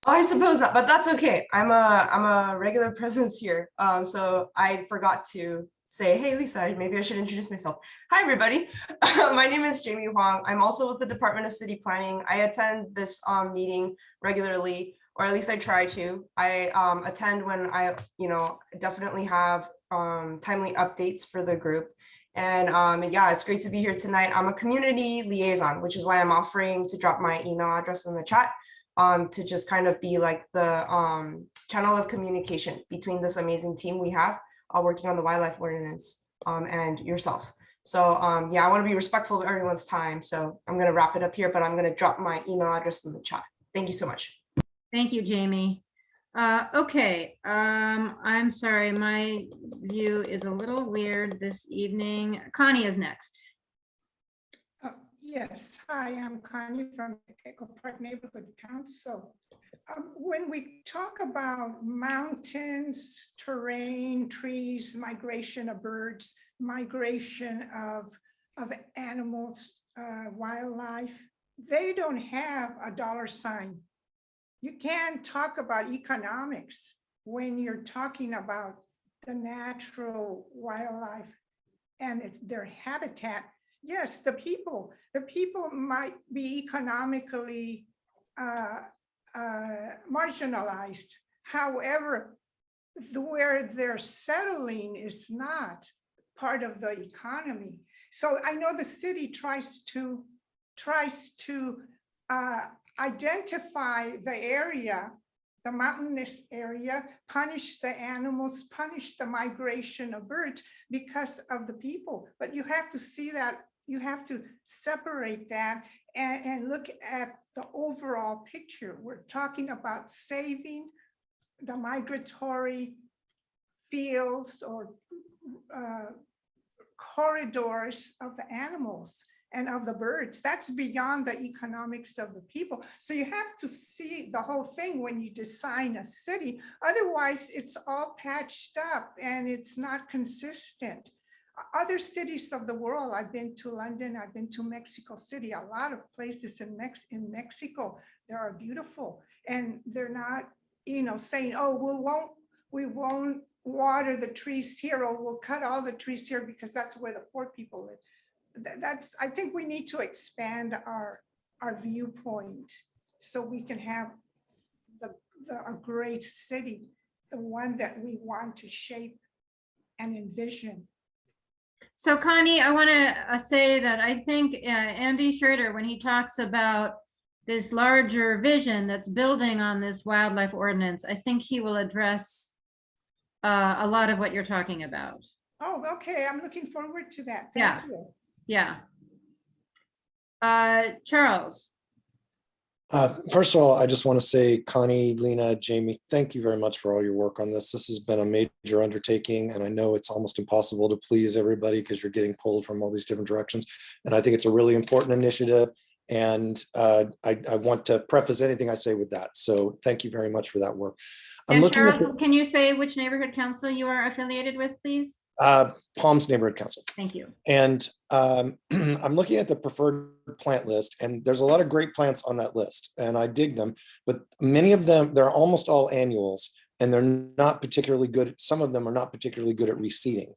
Speaker 4: Oh, I suppose not, but that's okay. I'm a regular presence here. So I forgot to say, hey, Lisa, maybe I should introduce myself. Hi, everybody. My name is Jamie Huang. I'm also with the Department of City Planning. I attend this meeting regularly, or at least I try to. I attend when I, definitely have timely updates for the group. And yeah, it's great to be here tonight. I'm a community liaison, which is why I'm offering to drop my email address in the chat to just kind of be like the channel of communication between this amazing team we have working on the wildlife ordinance and yourselves. So yeah, I want to be respectful of everyone's time. So I'm going to wrap it up here, but I'm going to drop my email address in the chat. Thank you so much.
Speaker 1: Thank you, Jamie. Okay, I'm sorry, my view is a little weird this evening. Connie is next.
Speaker 7: Yes, hi, I'm Conni from Echo Park Neighborhood Council. When we talk about mountains, terrain, trees, migration of birds, migration of animals, wildlife, they don't have a dollar sign. You can't talk about economics when you're talking about the natural wildlife and their habitat. Yes, the people might be economically marginalized. However, where they're settling is not part of the economy. So I know the city tries to identify the area, the mountainous area, punish the animals, punish the migration of birds because of the people. But you have to see that, you have to separate that and look at the overall picture. We're talking about saving the migratory fields or corridors of the animals and of the birds. That's beyond the economics of the people. So you have to see the whole thing when you design a city. Otherwise, it's all patched up and it's not consistent. Other cities of the world, I've been to London, I've been to Mexico City, a lot of places in Mexico, they are beautiful. And they're not, saying, oh, we won't water the trees here, or we'll cut all the trees here because that's where the poor people live. I think we need to expand our viewpoint so we can have a great city, the one that we want to shape and envision.
Speaker 1: So Connie, I want to say that I think Andy Shrader, when he talks about this larger vision that's building on this wildlife ordinance, I think he will address a lot of what you're talking about.
Speaker 7: Oh, okay. I'm looking forward to that.
Speaker 1: Yeah.
Speaker 7: Thank you.
Speaker 1: Yeah. Charles.
Speaker 11: First of all, I just want to say, Connie, Lena, Jamie, thank you very much for all your work on this. This has been a major undertaking, and I know it's almost impossible to please everybody because you're getting pulled from all these different directions. And I think it's a really important initiative. And I want to preface anything I say with that. So thank you very much for that work.
Speaker 1: And Charles, can you say which neighborhood council you are affiliated with, please?
Speaker 11: Palms Neighborhood Council.
Speaker 1: Thank you.
Speaker 11: And I'm looking at the preferred plant list, and there's a lot of great plants on that list, and I dig them, but many of them, they're almost all annuals, and they're not particularly good. Some of them are not particularly good at reseeding.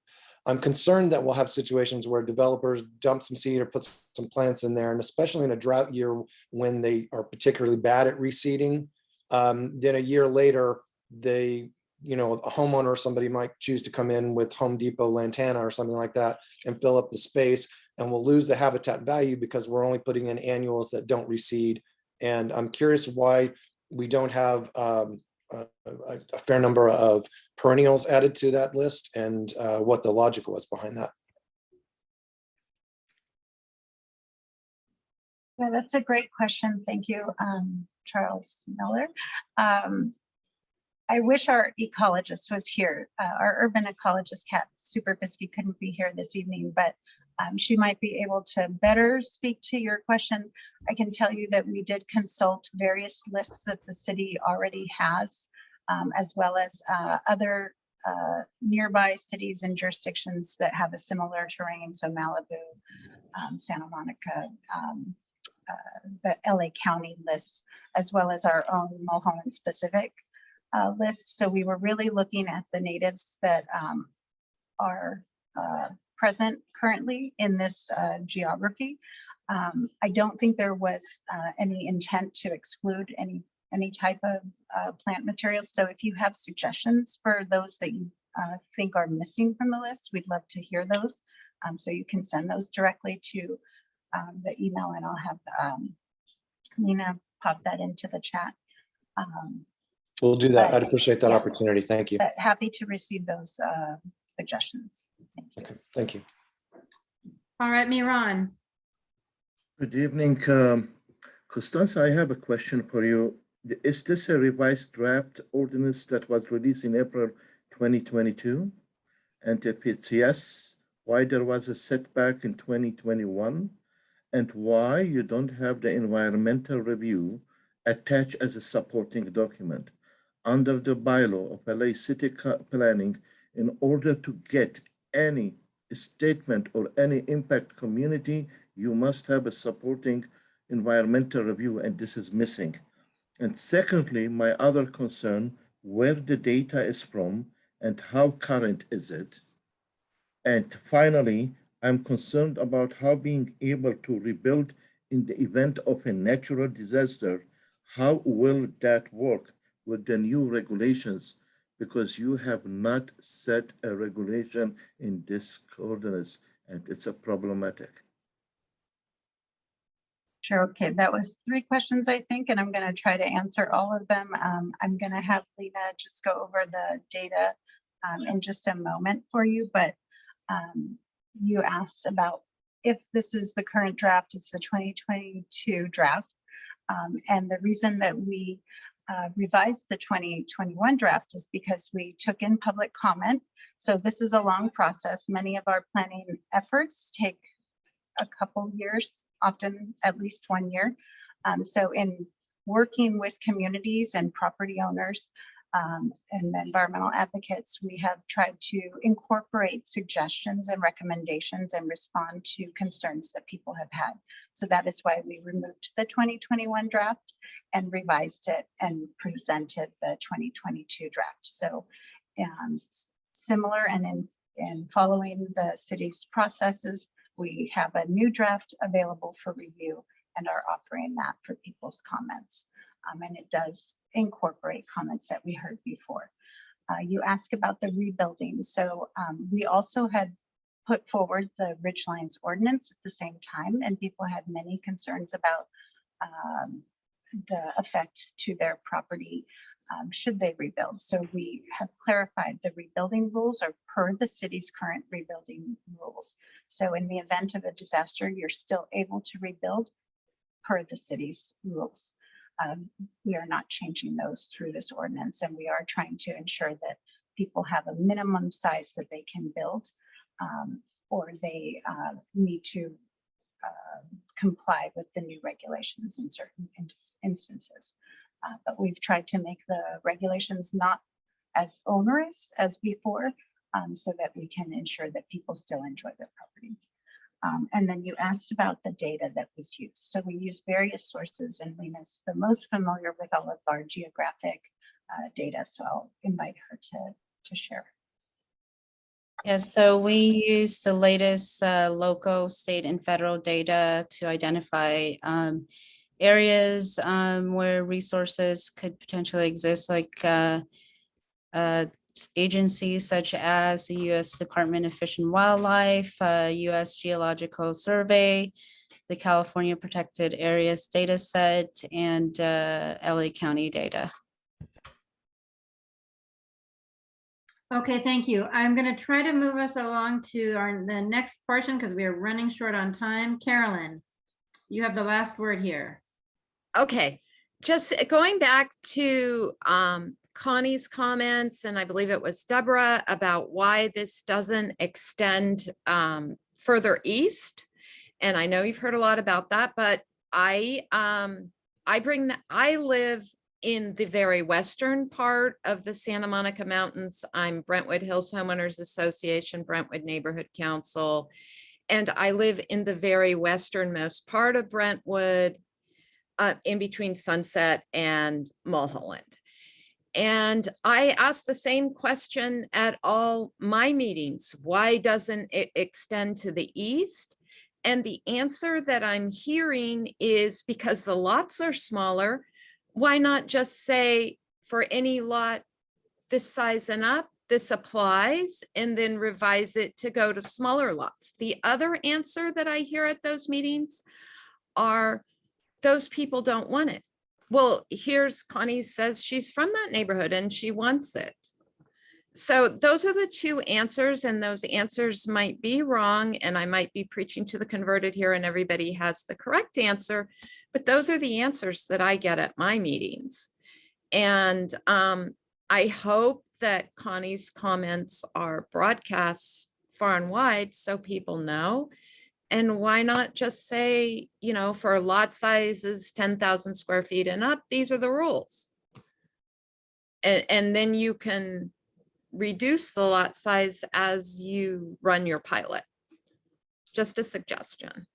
Speaker 11: I'm concerned that we'll have situations where developers dump some seed or put some plants in there, and especially in a drought year when they are particularly bad at reseeding, then a year later, a homeowner or somebody might choose to come in with Home Depot lantana or something like that and fill up the space, and we'll lose the habitat value because we're only putting in annuals that don't reseed. And I'm curious why we don't have a fair number of perennials added to that list, and what the logic was behind that.
Speaker 3: Yeah, that's a great question. Thank you, Charles Miller. I wish our ecologist was here. Our urban ecologist, Kat Superbisky, couldn't be here this evening, but she might be able to better speak to your question. I can tell you that we did consult various lists that the city already has, as well as other nearby cities and jurisdictions that have a similar terrain. So Malibu, Santa Monica, the LA County lists, as well as our own Mulholland specific list. So we were really looking at the natives that are present currently in this geography. I don't think there was any intent to exclude any type of plant materials. So if you have suggestions for those that you think are missing from the list, we'd love to hear those. So you can send those directly to the email, and I'll have Lena pop that into the chat.
Speaker 11: We'll do that. I'd appreciate that opportunity. Thank you.
Speaker 3: But happy to receive those suggestions. Thank you.
Speaker 11: Okay, thank you.
Speaker 1: All right, Miran.
Speaker 12: Good evening, Constanza. I have a question for you. Is this a revised draft ordinance that was released in April 2022? And if it's yes, why there was a setback in 2021? And why you don't have the environmental review attached as a supporting document? Under the bylaw of LA City Planning, in order to get any statement or any impact community, you must have a supporting environmental review, and this is missing. And secondly, my other concern, where the data is from and how current is it? And finally, I'm concerned about how being able to rebuild in the event of a natural disaster. How will that work with the new regulations? Because you have not set a regulation in this ordinance, and it's a problematic.
Speaker 3: Sure. Okay, that was 3 questions, I think, and I'm going to try to answer all of them. I'm going to have Lena just go over the data in just a moment for you, but you asked about if this is the current draft. It's the 2022 draft, and the reason that we revised the 2021 draft is because we took in public comment. So this is a long process. Many of our planning efforts take a couple years, often at least 1 year. So in working with communities and property owners and environmental advocates, we have tried to incorporate suggestions and recommendations and respond to concerns that people have had. So that is why we removed the 2021 draft and revised it and presented the 2022 draft. So similar, and in following the city's processes, we have a new draft available for review and are offering that for people's comments. And it does incorporate comments that we heard before. You asked about the rebuilding. So we also had put forward the Ridgelines ordinance at the same time, and people had many concerns about the effect to their property should they rebuild. So we have clarified the rebuilding rules are per the city's current rebuilding rules. So in the event of a disaster, you're still able to rebuild per the city's rules. We are not changing those through this ordinance, and we are trying to ensure that people have a minimum size that they can build, or they need to comply with the new regulations in certain instances. But we've tried to make the regulations not as onerous as before, so that we can ensure that people still enjoy their property. And then you asked about the data that was used. So we use various sources, and Lena's the most familiar with all of our geographic data. So I'll invite her to share.
Speaker 2: Yeah, so we use the latest local, state, and federal data to identify areas where resources could potentially exist, like agencies such as the U.S. Department of Fish and Wildlife, U.S. Geological Survey, the California Protected Areas Data Set, and LA County data.
Speaker 1: Okay, thank you. I'm going to try to move us along to the next portion because we are running short on time. Carolyn, you have the last word here.
Speaker 13: Okay, just going back to Connie's comments, and I believe it was Deborah, about why this doesn't extend further east. And I know you've heard a lot about that, but I live in the very western part of the Santa Monica Mountains. I'm Brentwood Hills Homeowners Association, Brentwood Neighborhood Council, and I live in the very westernmost part of Brentwood, in between Sunset and Mulholland. And I asked the same question at all my meetings. Why doesn't it extend to the east? And the answer that I'm hearing is because the lots are smaller. Why not just say for any lot this size and up, this applies, and then revise it to go to smaller lots? The other answer that I hear at those meetings are those people don't want it. Well, here's Connie says she's from that neighborhood and she wants it. So those are the two answers, and those answers might be wrong, and I might be preaching to the converted here and everybody has the correct answer, but those are the answers that I get at my meetings. And I hope that Connie's comments are broadcast far and wide so people know. And why not just say, you know, for lot sizes 10,000 square feet and up, these are the rules. And then you can reduce the lot size as you run your pilot. Just a suggestion.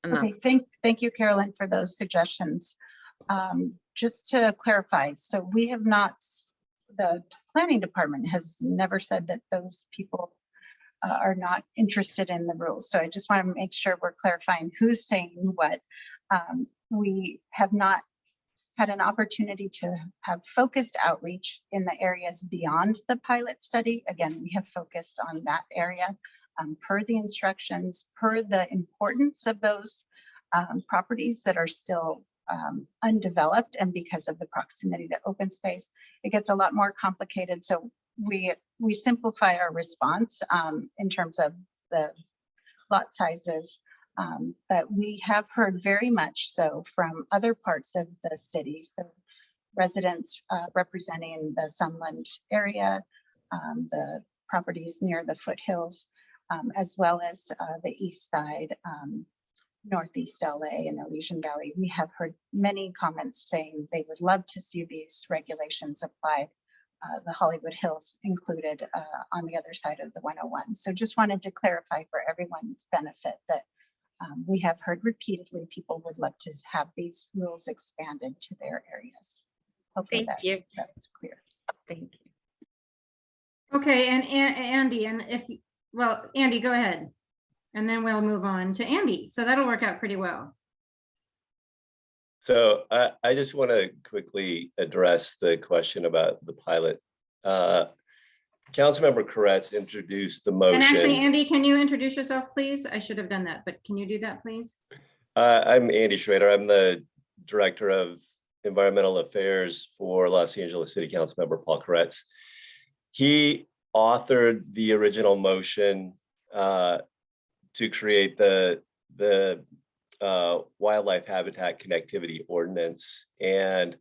Speaker 13: And
Speaker 3: Okay, thank you, Carolyn, for those suggestions. Just to clarify, so we have not, the planning department has never said that those people are not interested in the rules. So I just want to make sure we're clarifying who's saying what. We have not had an opportunity to have focused outreach in the areas beyond the pilot study. Again, we have focused on that area per the instructions, per the importance of those properties that are still undeveloped, and because of the proximity to open space, it gets a lot more complicated. So we simplify our response in terms of the lot sizes, but we have heard very much so from other parts of the city. So residents representing the Sunland area, the properties near the foothills, as well as the east side, Northeast LA and Elysian Valley. We have heard many comments saying they would love to see these regulations applied, the Hollywood Hills included on the other side of the 101. So just wanted to clarify for everyone's benefit that we have heard repeatedly people would love to have these rules expanded to their areas. Hopefully that's clear.
Speaker 13: thank you.
Speaker 1: Okay, and Andy, and Andy, go ahead. And then we'll move on to Andy. So that'll work out pretty well.
Speaker 14: So I just want to quickly address the question about the pilot. Councilmember Koretz introduced the motion.
Speaker 1: And actually, Andy, can you introduce yourself, please? I should have done that, but can you do that, please?
Speaker 14: I'm Andy Shrader. I'm the Director of Environmental Affairs for Los Angeles City Councilmember Paul Koretz. He authored the original motion to create the wildlife habitat connectivity ordinance. And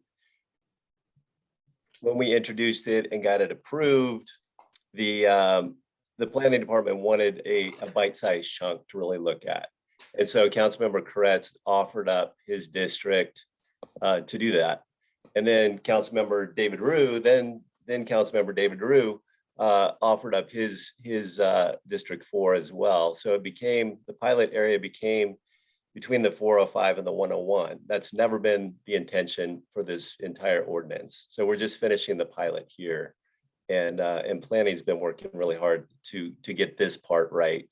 Speaker 14: when we introduced it and got it approved, the planning department wanted a bite-sized chunk to really look at. And so Councilmember Koretz offered up his district to do that. And then Councilmember David Rue, then Councilmember David Rue offered up his District 4 as well. So it became, the pilot area became between the 405 and the 101. That's never been the intention for this entire ordinance. So we're just finishing the pilot here. And planning's been working really hard to get this part right.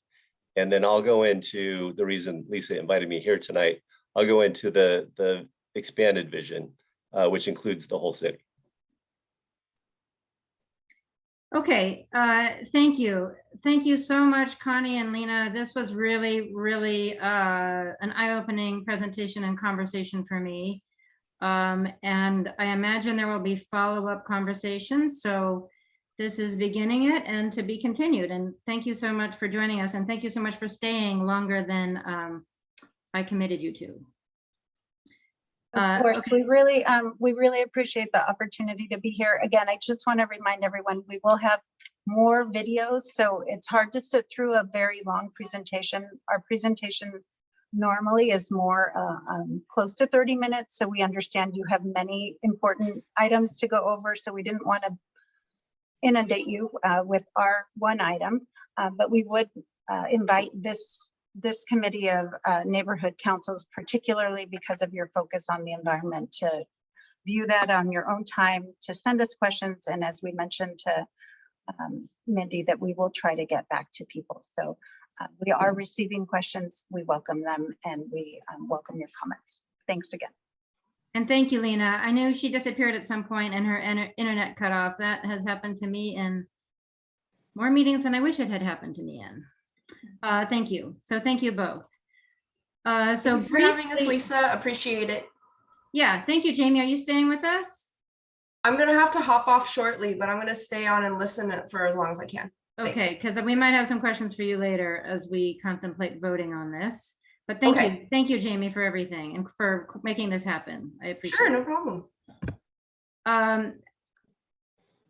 Speaker 14: And then I'll go into the reason Lisa invited me here tonight. I'll go into the expanded vision, which includes the whole city.
Speaker 1: Okay, thank you. Thank you so much, Connie and Lena. This was really, really an eye-opening presentation and conversation for me. And I imagine there will be follow-up conversations. So this is beginning it and to be continued. And thank you so much for joining us. And thank you so much for staying longer than I committed you to.
Speaker 3: Of course,
Speaker 1: okay.
Speaker 3: we really appreciate the opportunity to be here. Again, I just want to remind everyone, we will have more videos, so it's hard to sit through a very long presentation. Our presentation normally is more close to 30 minutes, so we understand you have many important items to go over, so we didn't want to inundate you with our one item, but we would invite this committee of neighborhood councils, particularly because of your focus on the environment, to view that on your own time, to send us questions. And as we mentioned to Mindy, that we will try to get back to people. So we are receiving questions. We welcome them and we welcome your comments. Thanks again.
Speaker 1: And thank you, Lena. I knew she disappeared at some point and her internet cut off. That has happened to me in more meetings than I wish it had happened to me in. Thank you. So thank you both. So
Speaker 4: Thank you for having us, Lisa. Appreciate it.
Speaker 1: Yeah, thank you, Jamie. Are you staying with us?
Speaker 4: I'm gonna have to hop off shortly, but I'm gonna stay on and listen for as long as I can.
Speaker 1: Okay, because we might have some questions for you later as we contemplate voting on this. But thank you, Jamie, for everything and for making this happen. I appreciate it.
Speaker 4: Sure, no problem.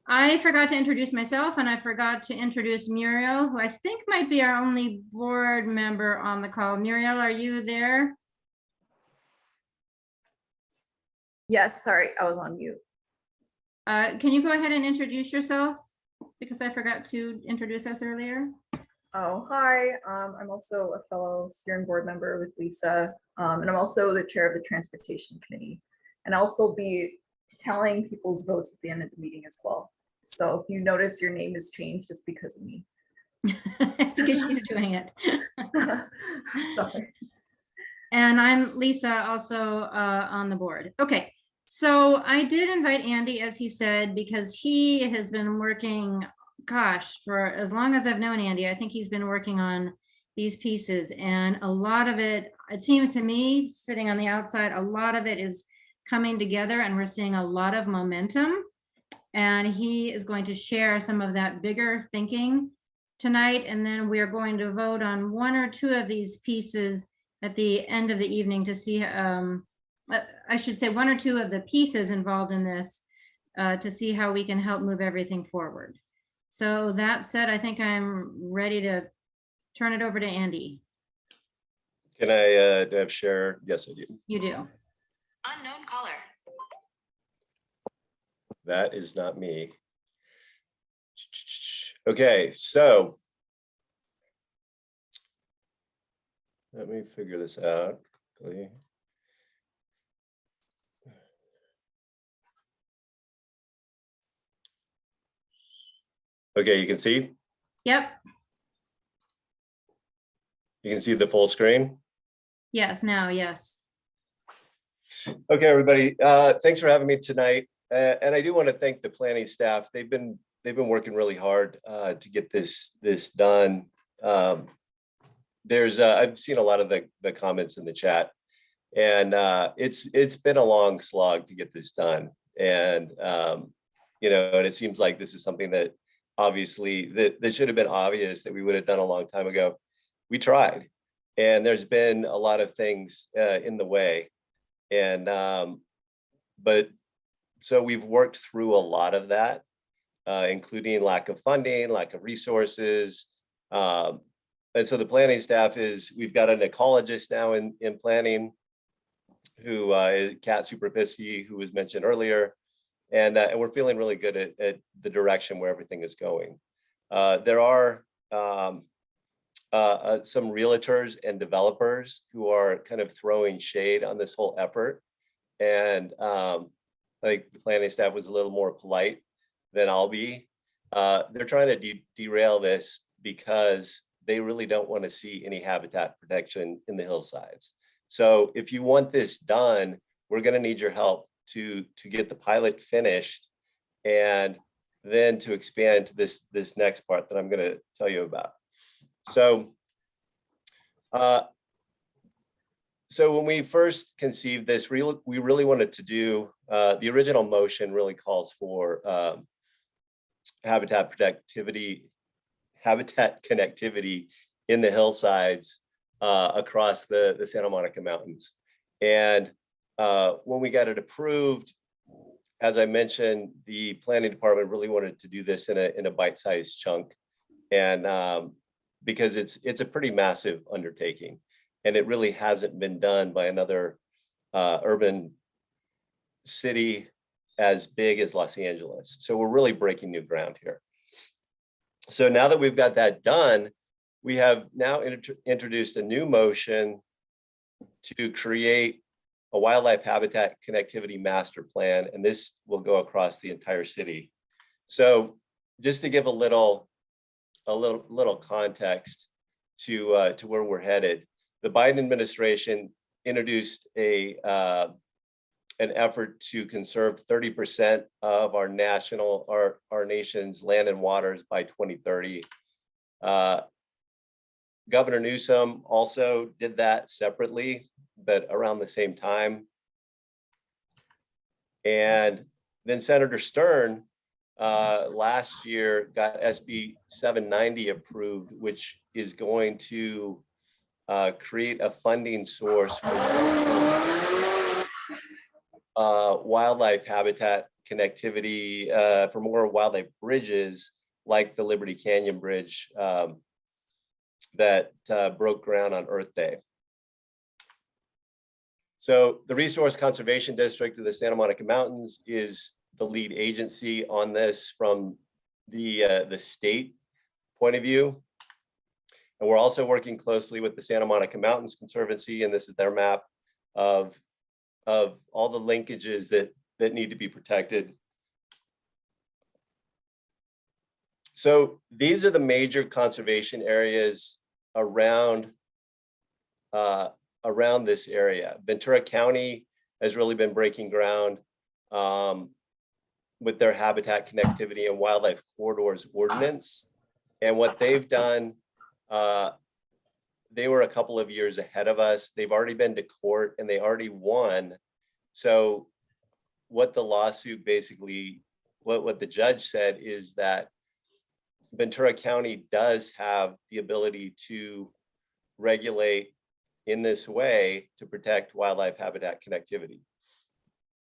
Speaker 1: I forgot to introduce myself and I forgot to introduce Muriel, who I think might be our only board member on the call. Muriel, are you there?
Speaker 15: Yes, sorry, I was on mute.
Speaker 1: Can you go ahead and introduce yourself? Because I forgot to introduce us earlier.
Speaker 15: Oh, hi. I'm also a fellow steering board member with Lisa, and I'm also the chair of the Transportation Committee. And I'll also be telling people's votes at the end of the meeting as well. So if you notice your name is changed, it's because of me.
Speaker 1: It's because she's doing it.
Speaker 15: Sorry.
Speaker 1: And I'm Lisa, also on the board. Okay, so I did invite Andy, as he said, because he has been working, gosh, for as long as I've known Andy. I think he's been working on these pieces, and a lot of it seems to me, sitting on the outside, a lot of it is coming together and we're seeing a lot of momentum. And he is going to share some of that bigger thinking tonight. And then we're going to vote on one or two of these pieces at the end of the evening to see, I should say one or two of the pieces involved in this to see how we can help move everything forward. So that said, I think I'm ready to turn it over to Andy.
Speaker 14: Can I do I have share? Yes, I do.
Speaker 1: You do.
Speaker 16: Unknown caller.
Speaker 14: That is not me. Okay, so let me figure this out quickly. Okay, you can see?
Speaker 1: Yep.
Speaker 14: You can see the full screen?
Speaker 1: Yes, now, yes.
Speaker 14: Okay, everybody, thanks for having me tonight. And I do want to thank the planning staff. They've been working really hard to get this done. I've seen a lot of the comments in the chat, and it's been a long slog to get this done. And you know, and it seems like this is something that obviously that should have been obvious that we would have done a long time ago. We tried, and there's been a lot of things in the way, and but. So we've worked through a lot of that, including lack of funding, lack of resources. And so the planning staff we've got an ecologist now in planning who is Kat Superfici, who was mentioned earlier. And we're feeling really good at the direction where everything is going. There are some realtors and developers who are kind of throwing shade on this whole effort. And I think the planning staff was a little more polite than I'll be. They're trying to derail this because they really don't want to see any habitat protection in the hillsides. So if you want this done, we're going to need your help to get the pilot finished and then to expand to this next part that I'm going to tell you about. So, so when we first conceived this, we really wanted to do, the original motion really calls for habitat connectivity in the hillsides across the Santa Monica Mountains. And when we got it approved, as I mentioned, the planning department really wanted to do this in a bite-sized chunk. And because it's a pretty massive undertaking, and it really hasn't been done by another urban city as big as Los Angeles. So we're really breaking new ground here. So now that we've got that done, we have now introduced a new motion to create a wildlife habitat connectivity master plan, and this will go across the entire city. So just to give a little context to where we're headed, the Biden administration introduced an effort to conserve 30% of our nation's land and waters by 2030. Governor Newsom also did that separately, but around the same time. And then Senator Stern last year got SB 790 approved, which is going to create a funding source for wildlife habitat connectivity, for more wildlife bridges like the Liberty Canyon Bridge that broke ground on Earth Day. So the Resource Conservation District of the Santa Monica Mountains is the lead agency on this from the state point of view. And we're also working closely with the Santa Monica Mountains Conservancy, and this is their map of all the linkages that need to be protected. So these are the major conservation areas around this area. Ventura County has really been breaking ground with their habitat connectivity and wildlife corridors ordinance. And what they've done, they were a couple of years ahead of us. They've already been to court and they already won. So what the lawsuit basically, what the judge said is that Ventura County does have the ability to regulate in this way to protect wildlife habitat connectivity.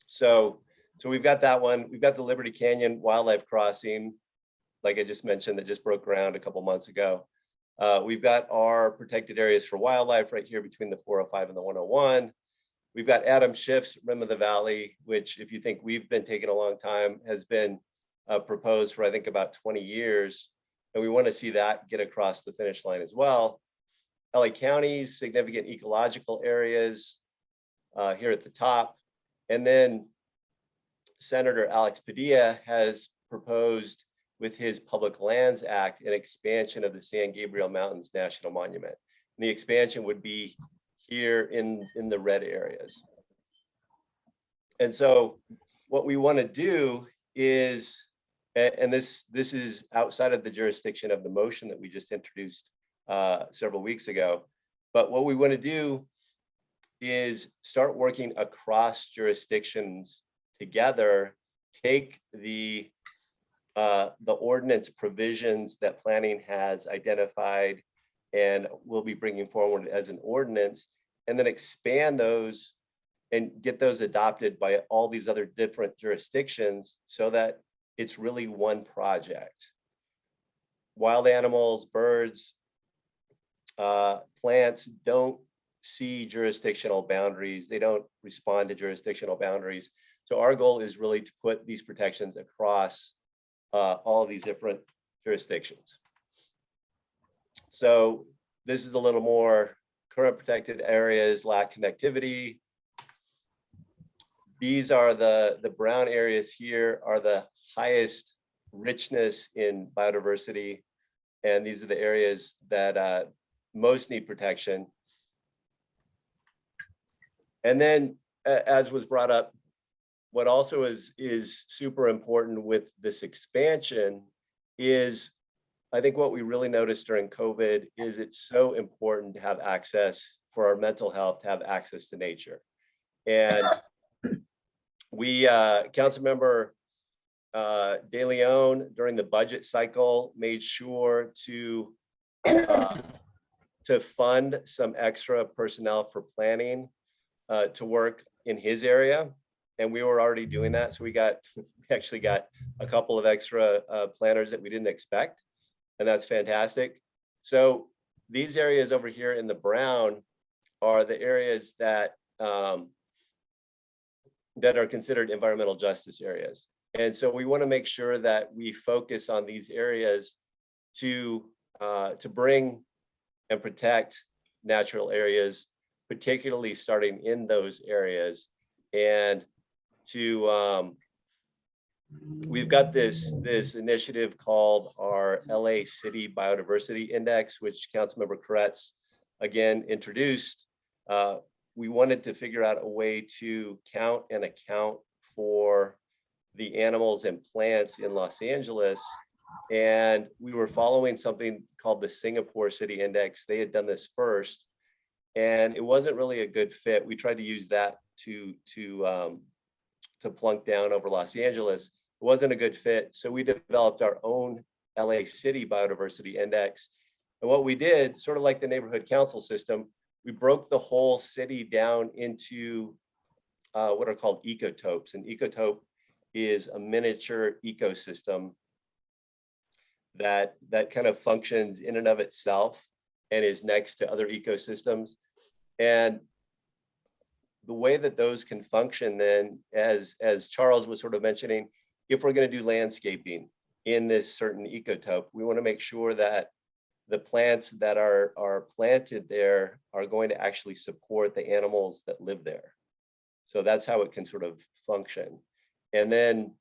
Speaker 14: So we've got that one. We've got the Liberty Canyon Wildlife Crossing, like I just mentioned, that just broke ground a couple months ago. We've got our protected areas for wildlife right here between the 405 and the 101. We've got Adam Schiff's Rim of the Valley, which, if you think we've been taking a long time, has been proposed for, I think, about 20 years. And we want to see that get across the finish line as well. LA County's significant ecological areas here at the top. And then Senator Alex Padilla has proposed with his Public Lands Act an expansion of the San Gabriel Mountains National Monument. And the expansion would be here in the red areas. And so what we want to do is, and this is outside of the jurisdiction of the motion that we just introduced several weeks ago, but what we want to do is start working across jurisdictions together, take the ordinance provisions that planning has identified and will be bringing forward as an ordinance, and then expand those and get those adopted by all these other different jurisdictions so that it's really one project. Wild animals, birds, plants don't see jurisdictional boundaries. They don't respond to jurisdictional boundaries. So our goal is really to put these protections across all of these different jurisdictions. So This is a little more current protected areas, lack connectivity. These are the brown areas here are the highest richness in biodiversity. And these are the areas that most need protection. And then, as was brought up, what also is super important with this expansion is, I think what we really noticed during COVID is it's so important to have access for our mental health, to have access to nature. And we, Councilmember De Leon, during the budget cycle, made sure to fund some extra personnel for planning to work in his area. And we were already doing that. So we actually got a couple of extra planners that we didn't expect. And that's fantastic. So these areas over here in the brown are the areas that that are considered environmental justice areas. And so we want to make sure that we focus on these areas to bring and protect natural areas, particularly starting in those areas. And to we've got this initiative called our LA City Biodiversity Index, which Councilmember Koretz again introduced. We wanted to figure out a way to count and account for the animals and plants in Los Angeles. And we were following something called the Singapore City Index. They had done this first, and it wasn't really a good fit. We tried to use that to plunk down over Los Angeles. It wasn't a good fit. So we developed our own LA City Biodiversity Index. And what we did, sort of like the neighborhood council system, we broke the whole city down into what are called ecotopes. An ecotope is a miniature ecosystem that kind of functions in and of itself and is next to other ecosystems. And the way that those can function then, as Charles was sort of mentioning, if we're going to do landscaping in this certain ecotope, we want to make sure that the plants that are planted there are going to actually support the animals that live there. So that's how it can sort of function. And then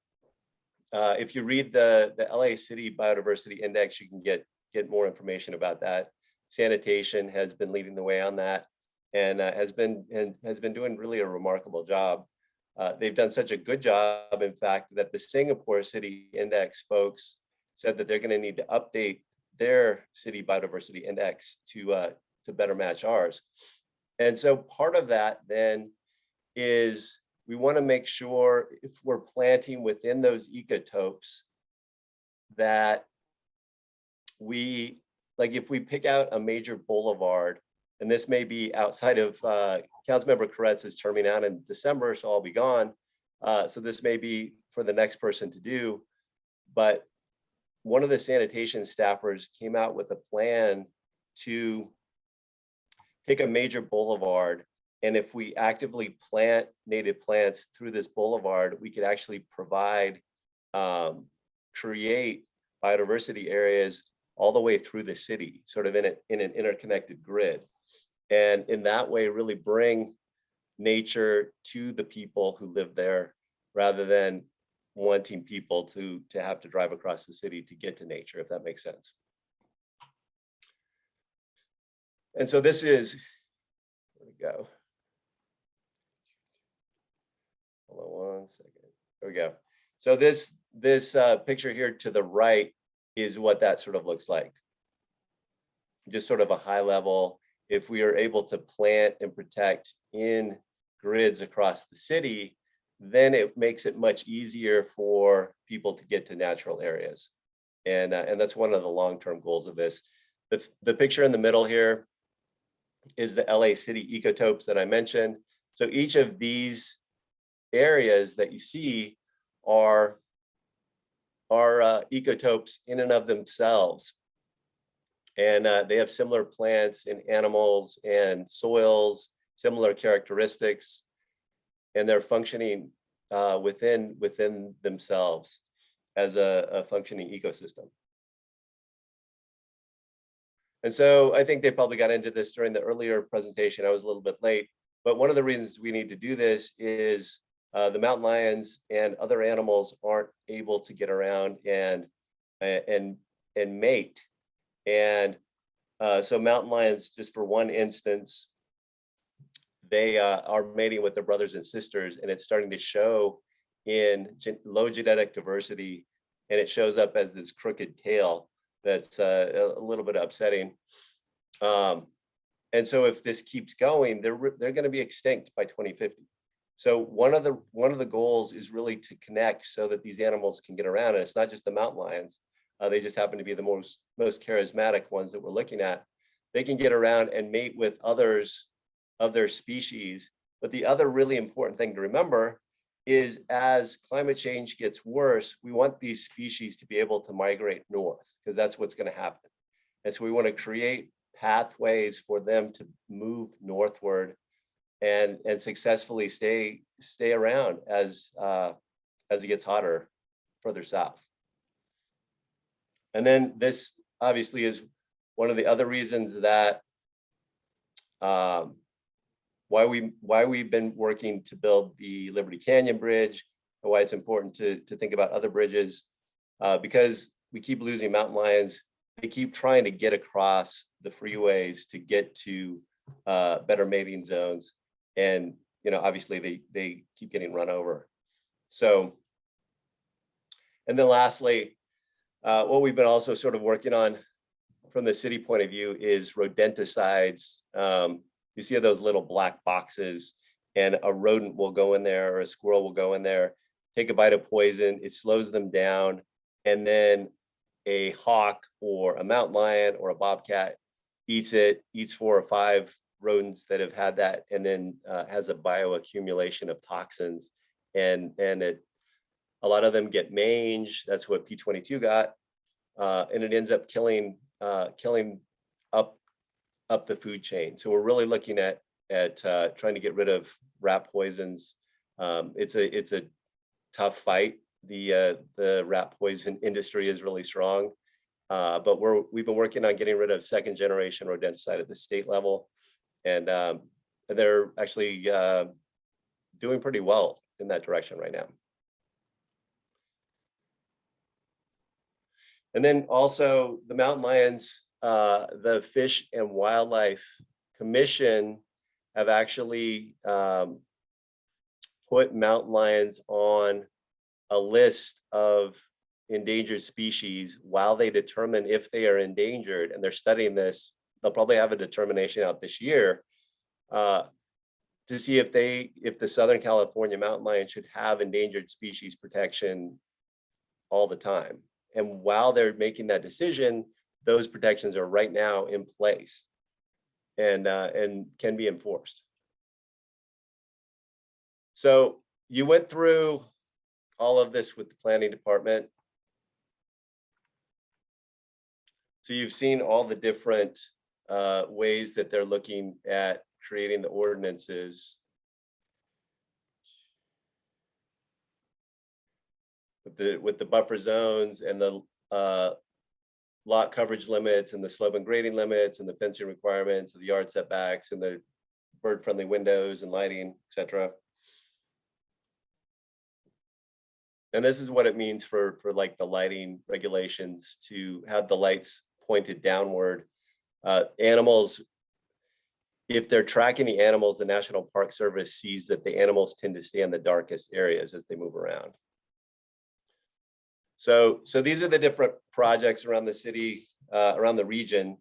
Speaker 14: if you read the LA City Biodiversity Index, you can get more information about that. Sanitation has been leading the way on that, and has been doing really a remarkable job. They've done such a good job, in fact, that the Singapore City Index folks said that they're going to need to update their City Biodiversity Index to better match ours. And so part of that then is we want to make sure if we're planting within those ecotopes that we, like if we pick out a major boulevard, and this may be outside of Councilmember Koretz is terming out in December, so I'll be gone. So this may be for the next person to do, but one of the sanitation staffers came out with a plan to take a major boulevard, and if we actively plant native plants through this boulevard, we could actually provide, create biodiversity areas all the way through the city, sort of in an interconnected grid. And in that way, really bring nature to the people who live there, rather than wanting people to have to drive across the city to get to nature, if that makes sense. And so this is, where we go. Hold on one second. There we go. So this picture here to the right is what that sort of looks like. Just sort of a high level. If we are able to plant and protect in grids across the city, then it makes it much easier for people to get to natural areas. And that's one of the long-term goals of this. The picture in the middle here is the LA City Ecotopes that I mentioned. So each of these areas that you see are ecotopes in and of themselves. And they have similar plants and animals and soils, similar characteristics, and they're functioning within themselves as a functioning ecosystem. And so I think they probably got into this during the earlier presentation. I was a little bit late, but one of the reasons we need to do this is the mountain lions and other animals aren't able to get around and mate. And so mountain lions, just for one instance, they are mating with their brothers and sisters, and it's starting to show in low genetic diversity, and it shows up as this crooked tail that's a little bit upsetting. And so if this keeps going, they're going to be extinct by 2050. So one of the goals is really to connect so that these animals can get around, and it's not just the mountain lions. They just happen to be the most charismatic ones that we're looking at. They can get around and mate with others of their species. But the other really important thing to remember is as climate change gets worse, we want these species to be able to migrate north, because that's what's going to happen. And so we want to create pathways for them to move northward and successfully stay around as it gets hotter further south. And then this obviously is one of the other reasons that why we've been working to build the Liberty Canyon Bridge, and why it's important to think about other bridges, because we keep losing mountain lions. They keep trying to get across the freeways to get to better mating zones, and obviously they keep getting run over. So, and then lastly, what we've been also sort of working on from the city point of view is rodenticides. You see those little black boxes, and a rodent will go in there, or a squirrel will go in there, take a bite of poison, it slows them down, and then a hawk or a mountain lion or a bobcat eats 4 or 5 rodents that have had that, and then has a bioaccumulation of toxins, and a lot of them get mange. That's what P22 got, and it ends up killing up the food chain. So we're really looking at trying to get rid of rat poisons. It's a tough fight. The rat poison industry is really strong, but we've been working on getting rid of 2nd generation rodenticide at the state level, and they're actually doing pretty well in that direction right now. And then also the mountain lions, the Fish and Wildlife Commission have actually put mountain lions on a list of endangered species while they determine if they are endangered, and they're studying this. They'll probably have a determination out this year to see if the Southern California mountain lion should have endangered species protection all the time. And while they're making that decision, those protections are right now in place and can be enforced. So you went through all of this with the planning department. So you've seen all the different ways that they're looking at creating the ordinances. With the buffer zones and the lot coverage limits and the slope and grading limits and the fencing requirements and the yard setbacks and the bird-friendly windows and lighting, etc. And this is what it means for like the lighting regulations, to have the lights pointed downward. Animals, if they're tracking the animals, the National Park Service sees that the animals tend to stay in the darkest areas as they move around. So these are the different projects around the city, around the region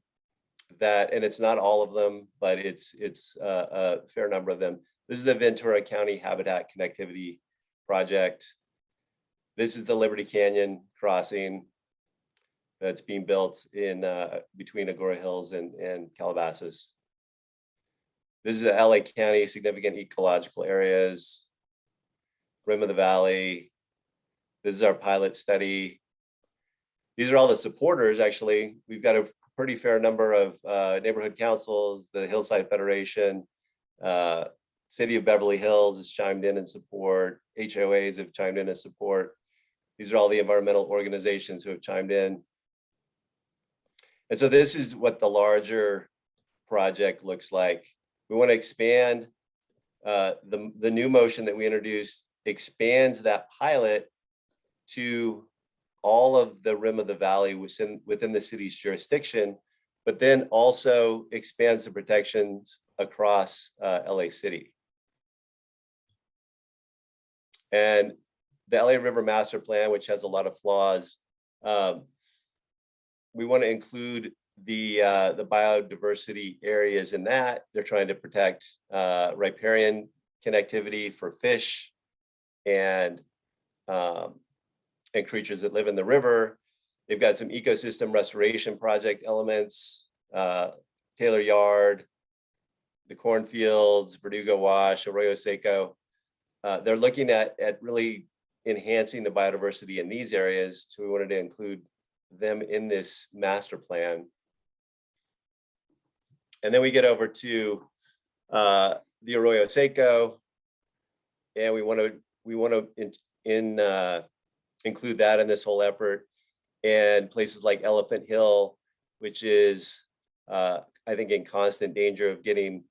Speaker 14: that, and it's not all of them, but it's a fair number of them. This is the Ventura County Habitat Connectivity Project. This is the Liberty Canyon crossing that's being built in between Agora Hills and Calabasas. This is the LA County Significant Ecological Areas, Rim of the Valley. This is our pilot study. These are all the supporters, actually. We've got a pretty fair number of neighborhood councils, the Hillside Federation, City of Beverly Hills has chimed in support, HOAs have chimed in support. These are all the environmental organizations who have chimed in. And so this is what the larger project looks like. We want to expand the new motion that we introduced expands that pilot to all of the rim of the valley within the city's jurisdiction, but then also expands the protections across LA City. And the LA River Master Plan, which has a lot of flaws, we want to include the biodiversity areas in that. They're trying to protect riparian connectivity for fish and creatures that live in the river. They've got some ecosystem restoration project elements, Taylor Yard, the cornfields, Verdugo Wash, Arroyo Seco. They're looking at really enhancing the biodiversity in these areas. So we wanted to include them in this master plan. And then we get over to the Arroyo Seco, and we want to include that in this whole effort, and places like Elephant Hill, which is I think in constant danger of getting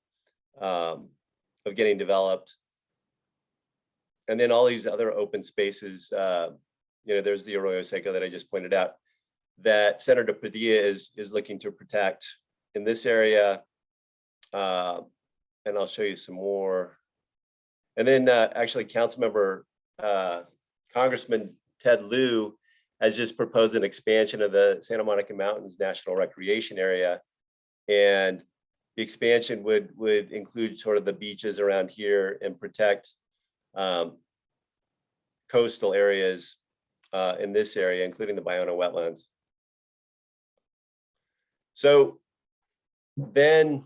Speaker 14: developed. And then all these other open spaces, there's the Arroyo Seco that I just pointed out that Senator Padilla is looking to protect in this area. And I'll show you some more. And then actually Councilmember Congressman Ted Lieu has just proposed an expansion of the Santa Monica Mountains National Recreation Area. And the expansion would include sort of the beaches around here and protect coastal areas in this area, including the Ballona wetlands. So then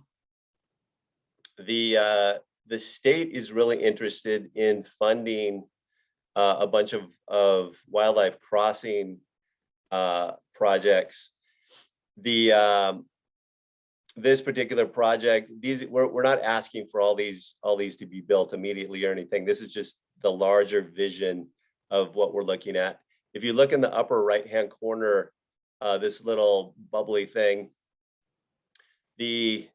Speaker 14: the state is really interested in funding a bunch of wildlife crossing projects. This particular project, we're not asking for all these to be built immediately or anything. This is just the larger vision of what we're looking at. If you look in the upper right-hand corner, this little bubbly thing, let's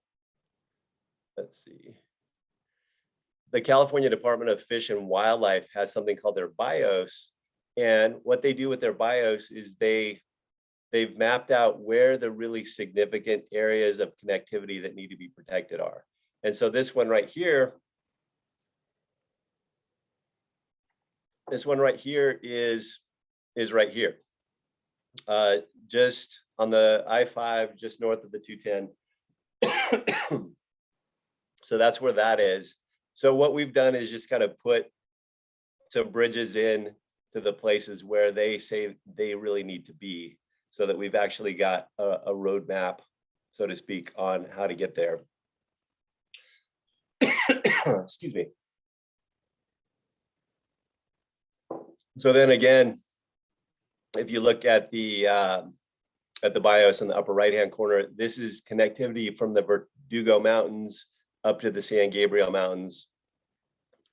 Speaker 14: see. The California Department of Fish and Wildlife has something called their BIOS. And what they do with their BIOS is they've mapped out where the really significant areas of connectivity that need to be protected are. And so this one right here is right here. Just on the I-5, just north of the 210. So that's where that is. So what we've done is just kind of put some bridges in to the places where they say they really need to be, so that we've actually got a roadmap, so to speak, on how to get there. Excuse me. So then again, if you look at the BIOS in the upper right-hand corner, this is connectivity from the Verdugo Mountains up to the San Gabriel Mountains.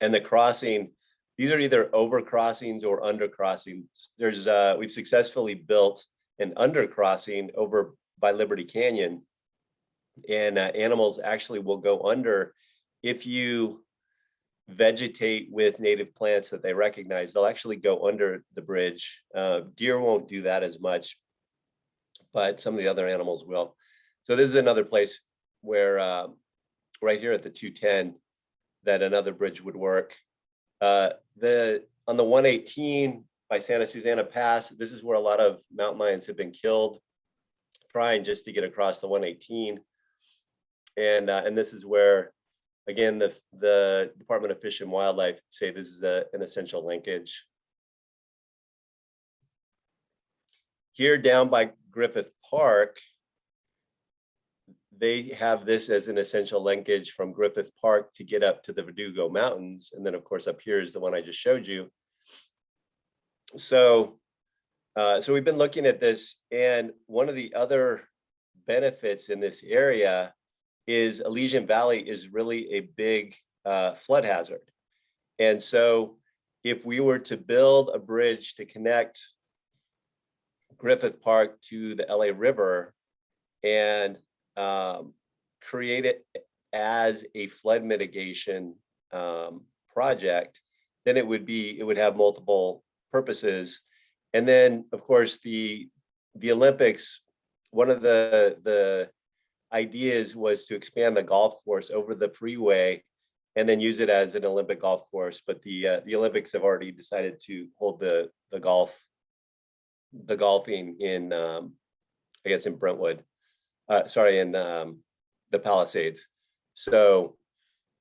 Speaker 14: And the crossing, these are either over crossings or under crossings. We've successfully built an under crossing over by Liberty Canyon, and animals actually will go under if you vegetate with native plants that they recognize. They'll actually go under the bridge. Deer won't do that as much, but some of the other animals will. So this is another place where right here at the 210 that another bridge would work. On the 118 by Santa Susana Pass, this is where a lot of mountain lions have been killed, trying just to get across the 118. And this is where, again, the Department of Fish and Wildlife say this is an essential linkage. Here down by Griffith Park, they have this as an essential linkage from Griffith Park to get up to the Verdugo Mountains. And then of course up here is the one I just showed you. So we've been looking at this, and one of the other benefits in this area is Elysian Valley is really a big flood hazard. And so if we were to build a bridge to connect Griffith Park to the LA River, and create it as a flood mitigation project, then it would have multiple purposes. And then, of course, the Olympics, one of the ideas was to expand the golf course over the freeway and then use it as an Olympic golf course. But the Olympics have already decided to hold the golfing in I guess in Brentwood, in the Palisades. So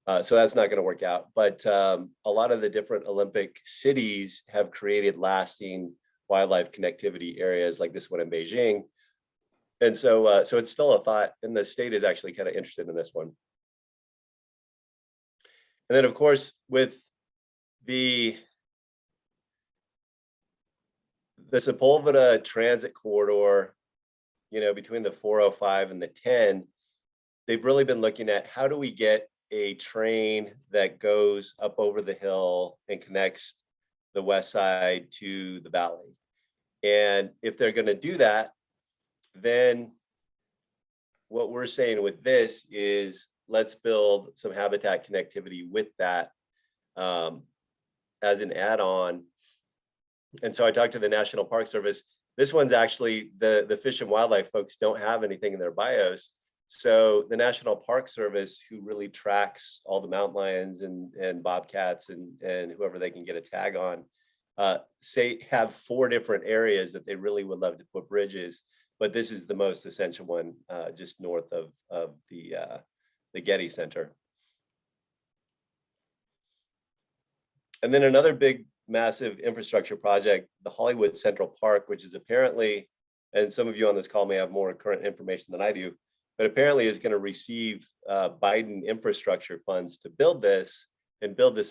Speaker 14: that's not going to work out. But a lot of the different Olympic cities have created lasting wildlife connectivity areas like this one in Beijing. And so it's still a thought, and the state is actually kind of interested in this one. And then, of course, with the Sepulveda Transit corridor, between the 405 and the 10, they've really been looking at how do we get a train that goes up over the hill and connects the west side to the valley. And if they're going to do that, then what we're saying with this is let's build some habitat connectivity with that as an add-on. And so I talked to the National Park Service. This one's actually, the Fish and Wildlife folks don't have anything in their bios. So the National Park Service, who really tracks all the mountain lions and bobcats and whoever they can get a tag on, have 4 different areas that they really would love to put bridges. But this is the most essential one, just north of the Getty Center. And then another big, massive infrastructure project, the Hollywood Central Park, which is apparently, and some of you on this call may have more current information than I do, but apparently is going to receive Biden infrastructure funds to build this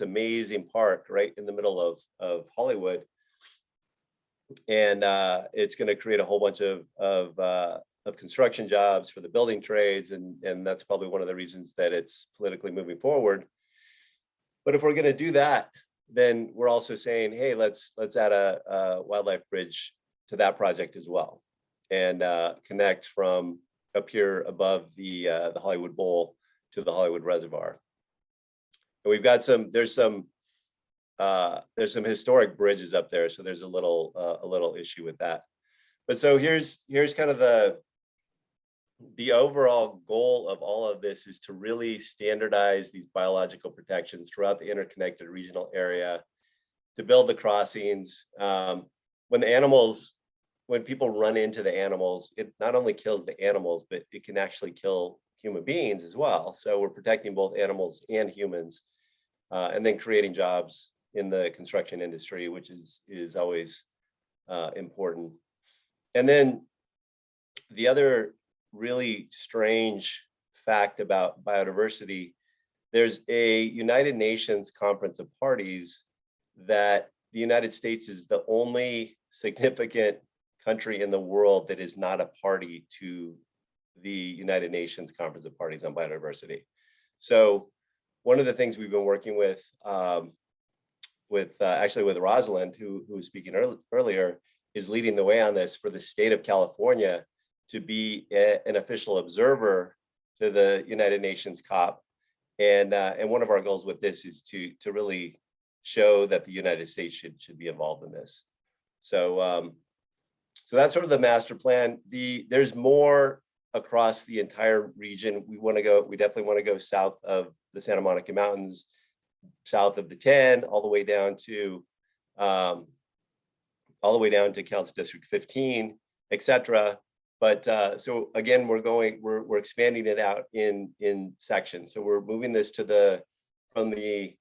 Speaker 14: amazing park right in the middle of Hollywood. And it's going to create a whole bunch of construction jobs for the building trades, and that's probably one of the reasons that it's politically moving forward. But if we're going to do that, then we're also saying, hey, let's add a wildlife bridge to that project as well, and connect from up here above the Hollywood Bowl to the Hollywood Reservoir. And we've got there's some historic bridges up there, so there's a little issue with that. But so here's kind of the overall goal of all of this is to really standardize these biological protections throughout the interconnected regional area, to build the crossings. When people run into the animals, it not only kills the animals, but it can actually kill human beings as well. So we're protecting both animals and humans, and then creating jobs in the construction industry, which is always important. And then the other really strange fact about biodiversity, there's a United Nations Conference of Parties that the United States is the only significant country in the world that is not a party to the United Nations Conference of Parties on Biodiversity. So one of the things we've been working with Rosalind, who was speaking earlier, is leading the way on this for the state of California to be an official observer to the United Nations COP. And one of our goals with this is to really show that the United States should be involved in this. So that's sort of the master plan. There's more across the entire region. We definitely want to go south of the Santa Monica Mountains, south of the 10, all the way down to Council District 15, etc. But so again, we're expanding it out in sections. So we're moving this from the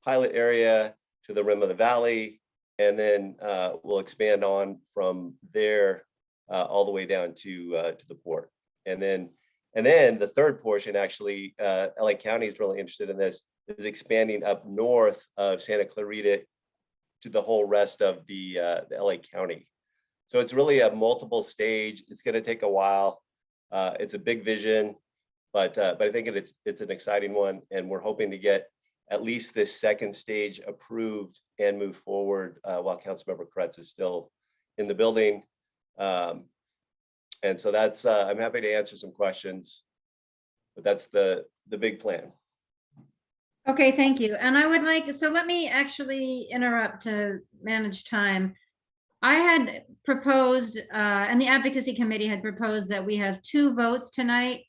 Speaker 14: pilot area to the rim of the valley, and then we'll expand on from there all the way down to the port. And then the third portion, actually, LA County is really interested in this, is expanding up north of Santa Clarita to the whole rest of the LA County. So it's really a multiple stage. It's going to take a while. It's a big vision, but I think it's an exciting one, and we're hoping to get at least this second stage approved and move forward while Councilmember Koretz is still in the building. And so that's, I'm happy to answer some questions, but that's the big plan.
Speaker 1: Okay, thank you. And I would like, so let me actually interrupt to manage time. I had proposed, and the Advocacy Committee had proposed that we have 2 votes tonight.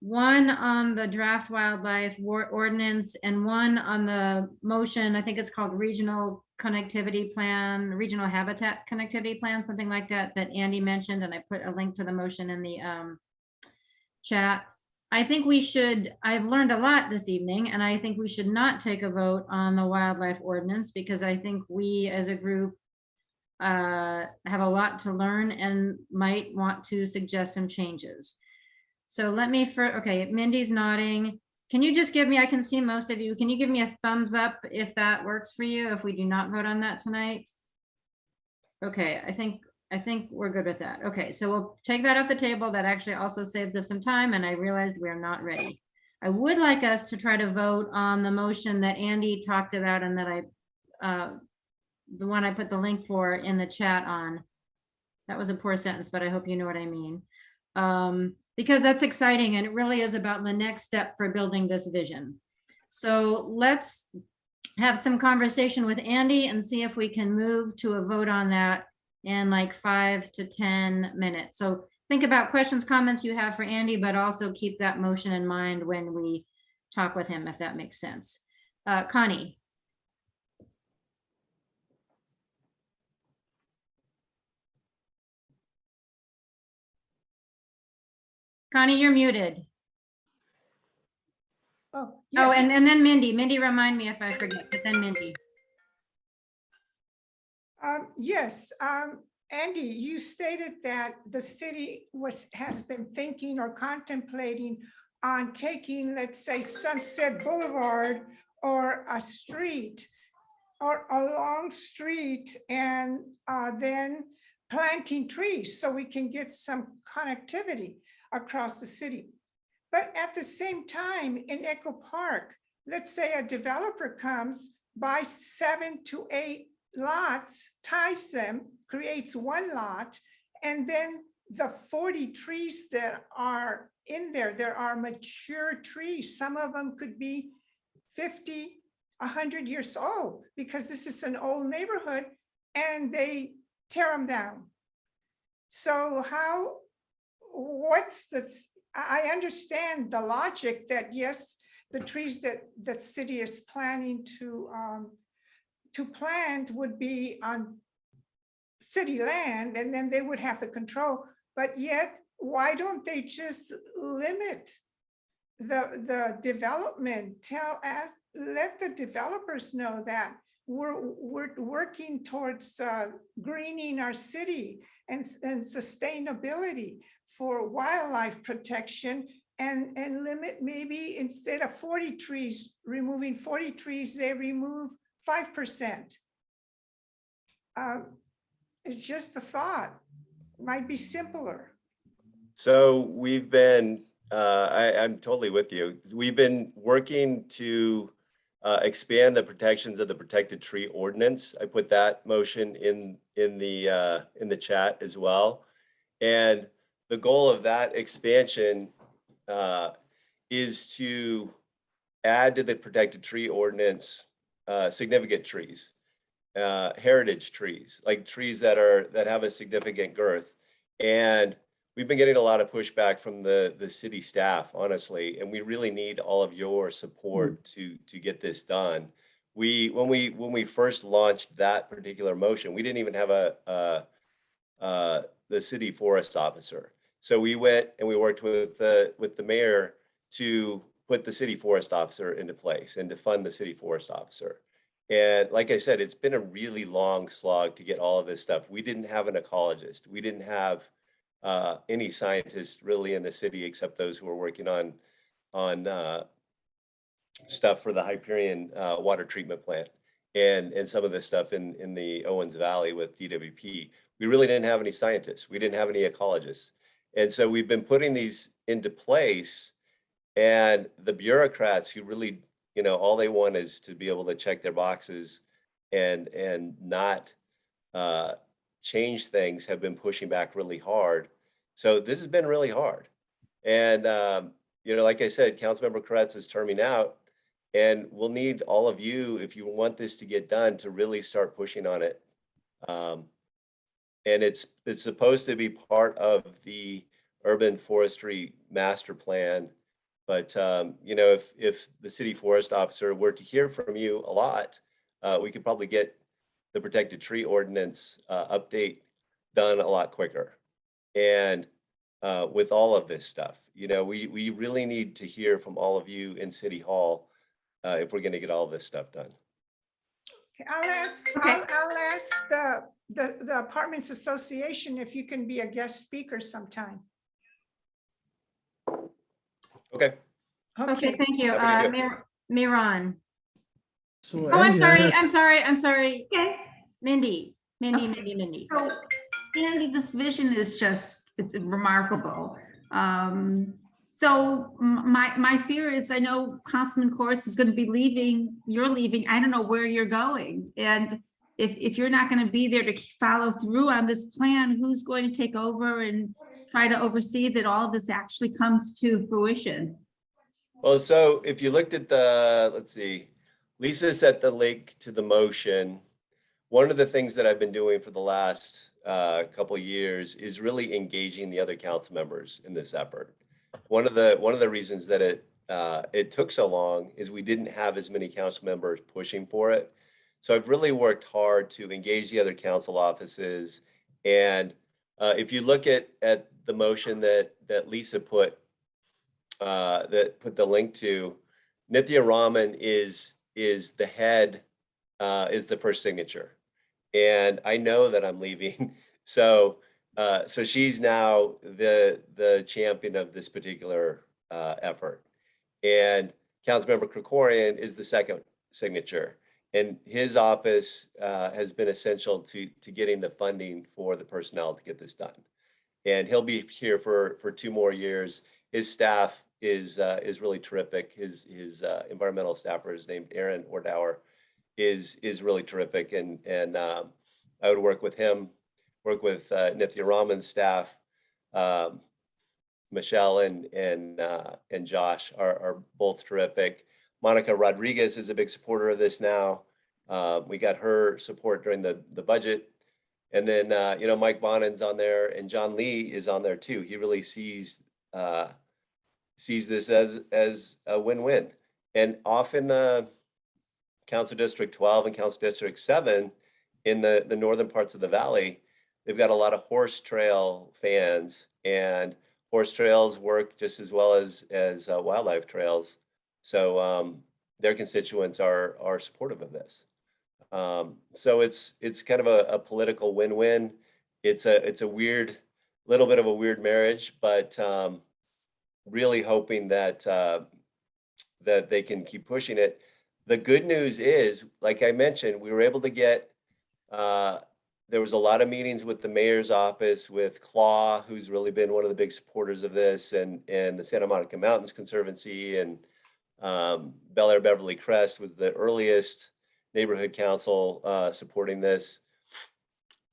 Speaker 1: One on the draft wildlife ordinance and one on the motion, I think it's called Regional Connectivity Plan, Regional Habitat Connectivity Plan, something like that, that Andy mentioned, and I put a link to the motion in the chat. I think we should, I've learned a lot this evening, and I think we should not take a vote on the wildlife ordinance because I think we as a group have a lot to learn and might want to suggest some changes. So let me, okay, Mindy's nodding. Can you just give me, I can see most of you, can you give me a thumbs up if that works for you, if we do not vote on that tonight? Okay, I think we're good with that. Okay, so we'll take that off the table. That actually also saves us some time, and I realized we are not ready. I would like us to try to vote on the motion that Andy talked about and that the one I put the link for in the chat on. That was a poor sentence, but I hope you know what I mean. Because that's exciting and it really is about the next step for building this vision. So let's have some conversation with Andy and see if we can move to a vote on that in like 5 to 10 minutes. So think about questions, comments you have for Andy, but also keep that motion in mind when we talk with him, if that makes sense. Conni. Conni, you're muted.
Speaker 7: Oh,
Speaker 1: Oh,
Speaker 7: yes.
Speaker 1: and then Mindy. Mindy, remind me if I forget, but then Mindy.
Speaker 7: Yes, Andy, you stated that the city has been thinking or contemplating on taking, let's say, Sunset Boulevard or a street or a long street and then planting trees so we can get some connectivity across the city. But at the same time, in Echo Park, let's say a developer comes, buys 7 to 8 lots, ties them, creates 1 lot, and then the 40 trees that are in there, there are mature trees. Some of them could be 50, 100 years old because this is an old neighborhood and they tear them down. So what's this? I understand the logic that yes, the trees that city is planning to plant would be on city land and then they would have the control, but yet why don't they just limit the development? Let the developers know that we're working towards greening our city and sustainability for wildlife protection and limit, maybe instead of 40 trees, removing 40 trees, they remove 5%. It's just a thought, might be simpler.
Speaker 14: So we've been, I'm totally with you. We've been working to expand the protections of the protected tree ordinance. I put that motion in the chat as well. And the goal of that expansion is to add to the protected tree ordinance significant trees, heritage trees, like trees that have a significant girth. And we've been getting a lot of pushback from the city staff, honestly, and we really need all of your support to get this done. When we first launched that particular motion, we didn't even have the city forest officer. So we went and we worked with the mayor to put the city forest officer into place and to fund the city forest officer. And like I said, it's been a really long slog to get all of this stuff. We didn't have an ecologist. We didn't have any scientists really in the city except those who were working on stuff for the Hyperion water treatment plant and some of the stuff in the Owens Valley with DWP. We really didn't have any scientists. We didn't have any ecologists. And so we've been putting these into place, and the bureaucrats who really, all they want is to be able to check their boxes and not change things have been pushing back really hard. So this has been really hard. And, you know, like I said, Councilmember Koretz is terming out, and we'll need all of you, if you want this to get done, to really start pushing on it. And it's supposed to be part of the urban forestry master plan. But, you know, if the city forest officer were to hear from you a lot, we could probably get the protected tree ordinance update done a lot quicker. And with all of this stuff, you know, we really need to hear from all of you in City Hall if we're going to get all this stuff done.
Speaker 7: I'll ask the Apartments Association if you can be a guest speaker sometime.
Speaker 14: Okay.
Speaker 1: Okay, thank you. Miran.
Speaker 12: So
Speaker 1: Oh, I'm
Speaker 12: Andy,
Speaker 1: sorry.
Speaker 10: Okay.
Speaker 1: Mindy.
Speaker 10: So, Andy, this vision is just, it's remarkable. So my fear is, I know Councilman Koretz is going to be leaving, you're leaving, I don't know where you're going. And if you're not going to be there to follow through on this plan, who's going to take over and try to oversee that all of this actually comes to fruition?
Speaker 14: Well, so if you looked at the, let's see, Lisa set the link to the motion. One of the things that I've been doing for the last couple of years is really engaging the other council members in this effort. One of the reasons that it took so long is we didn't have as many council members pushing for it. So I've really worked hard to engage the other council offices. And if you look at the motion that Lisa put the link to, Nithya Raman is the head, is the first signature. And I know that I'm leaving. So she's now the champion of this particular effort. And Councilmember Krikorian is the second signature. And his office has been essential to getting the funding for the personnel to get this done. And he'll be here for 2 more years. His staff is really terrific. His environmental staffer is named Aaron Ordauer, is really terrific. And I would work with him, work with Nithya Raman's staff. Michelle and Josh are both terrific. Monica Rodriguez is a big supporter of this now. We got her support during the budget. And then, you know, Mike Bonin's on there, and John Lee is on there too. He really sees this as a win-win. And often Council District 12 and Council District 7 in the northern parts of the valley, they've got a lot of horse trail fans, and horse trails work just as well as wildlife trails. So their constituents are supportive of this. So it's kind of a political win-win. It's a weird, little bit of a weird marriage, but really hoping that that they can keep pushing it. The good news is, like I mentioned, we were able to get, there was a lot of meetings with the mayor's office, with Claw, who's really been one of the big supporters of this, and the Santa Monica Mountains Conservancy, and Bel Air Beverly Crest was the earliest neighborhood council supporting this.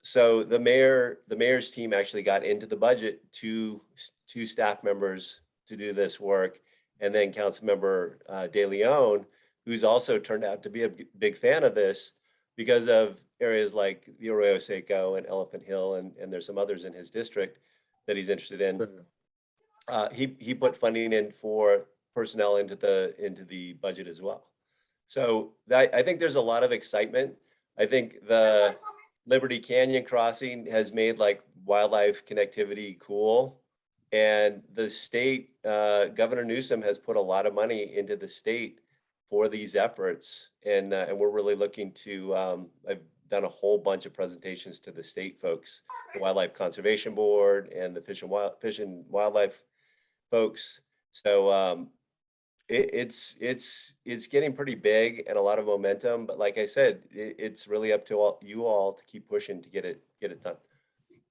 Speaker 14: So the mayor's team actually got into the budget two staff members to do this work, and then Councilmember De Leon, who's also turned out to be a big fan of this because of areas like the Arroyo Seco and Elephant Hill, and there's some others in his district that he's interested in. He put funding in for personnel into the budget as well. So I think there's a lot of excitement. I think the Liberty Canyon crossing has made like wildlife connectivity cool. And the state, Governor Newsom has put a lot of money into the state for these efforts. And we're really looking to, I've done a whole bunch of presentations to the state folks, the Wildlife Conservation Board and the Fish and Wildlife folks. So it's getting pretty big and a lot of momentum. But like I said, it's really up to you all to keep pushing to get it done.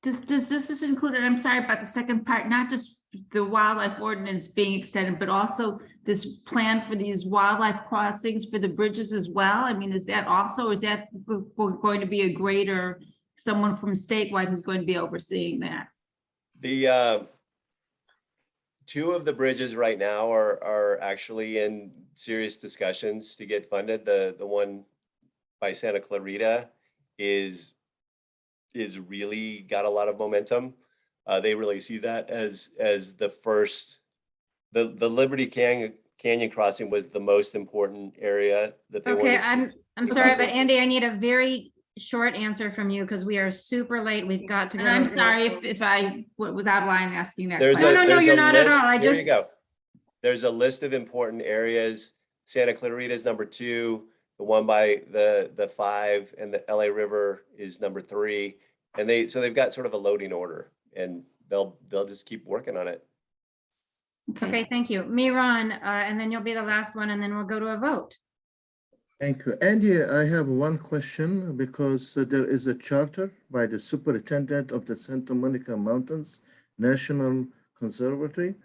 Speaker 10: Does this include, and I'm sorry about the second part, not just the wildlife ordinance being extended, but also this plan for these wildlife crossings for the bridges as well? I mean, is that also, is that going to be a greater, someone from statewide who's going to be overseeing that?
Speaker 14: The two of the bridges right now are actually in serious discussions to get funded. The one by Santa Clarita is really got a lot of momentum. They really see that as the first. The Liberty Canyon crossing was the most important area that they
Speaker 1: Okay,
Speaker 14: wanted to.
Speaker 1: I'm sorry, but Andy, I need a very short answer from you because we are super late. We've got to go.
Speaker 10: And I'm sorry if I was out of line asking that
Speaker 14: There's
Speaker 10: question.
Speaker 14: a,
Speaker 1: No,
Speaker 14: there's
Speaker 1: you're
Speaker 14: a
Speaker 1: not at
Speaker 14: list.
Speaker 1: all. I
Speaker 14: Here
Speaker 1: just-
Speaker 14: you go. There's a list of important areas. Santa Clarita is number 2. The one by the 5 and the LA River is number 3. And they've got sort of a loading order, and they'll just keep working on it.
Speaker 1: Okay, thank you. Miran, and then you'll be the last one, and then we'll go to a vote.
Speaker 12: Thank you. Andy, I have one question because there is a charter by the superintendent of the Santa Monica Mountains National Conservatory.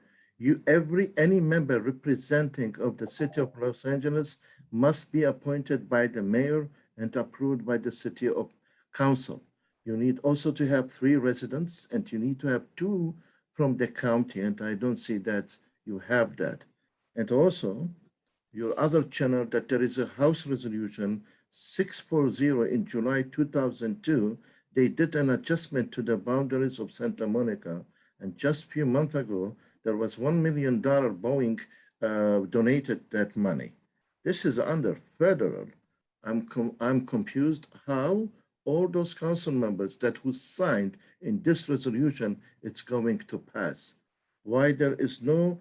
Speaker 12: Any member representing of the city of Los Angeles must be appointed by the mayor and approved by the city of council. You need also to have 3 residents, and you need to have 2 from the county, and I don't see that you have that. And also, your other channel that there is a House Resolution 640 in July 2002. They did an adjustment to the boundaries of Santa Monica, and just a few months ago, there was $1 million Boeing donated that money. This is under federal. I'm confused how all those council members that who signed in this resolution, it's going to pass. Why there is no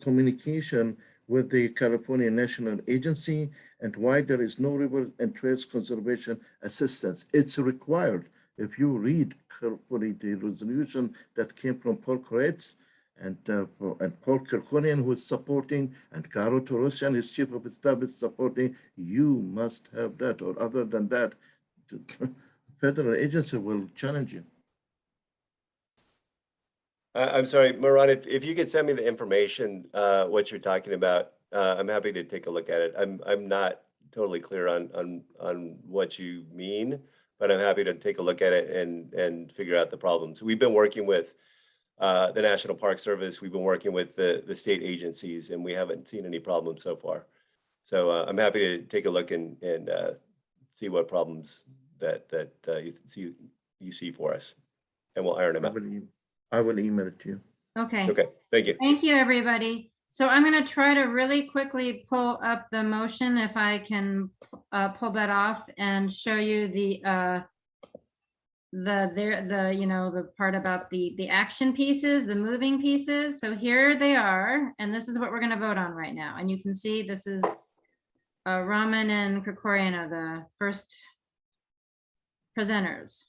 Speaker 12: communication with the California National Agency, and why there is no river and trails conservation assistance. It's required. If you read carefully the resolution that came from Paul Koretz and Paul Kirkorian, who is supporting, and Garo Torosian, his chief of staff, is supporting, you must have that, or other than that, the federal agency will challenge you.
Speaker 14: I'm sorry, Maran, if you could send me the information, what you're talking about, I'm happy to take a look at it. I'm not totally clear on what you mean, but I'm happy to take a look at it and figure out the problems. We've been working with the National Park Service. We've been working with the state agencies, and we haven't seen any problems so far. So I'm happy to take a look and see what problems that you see for us, and we'll iron them out.
Speaker 12: I will email it to you.
Speaker 1: Okay.
Speaker 14: Okay, thank you.
Speaker 1: Thank you, everybody. So I'm going to try to really quickly pull up the motion if I can pull that off and show you the part about the action pieces, the moving pieces. So here they are, and this is what we're going to vote on right now. And you can see this is Raman and Krikorian are the first presenters.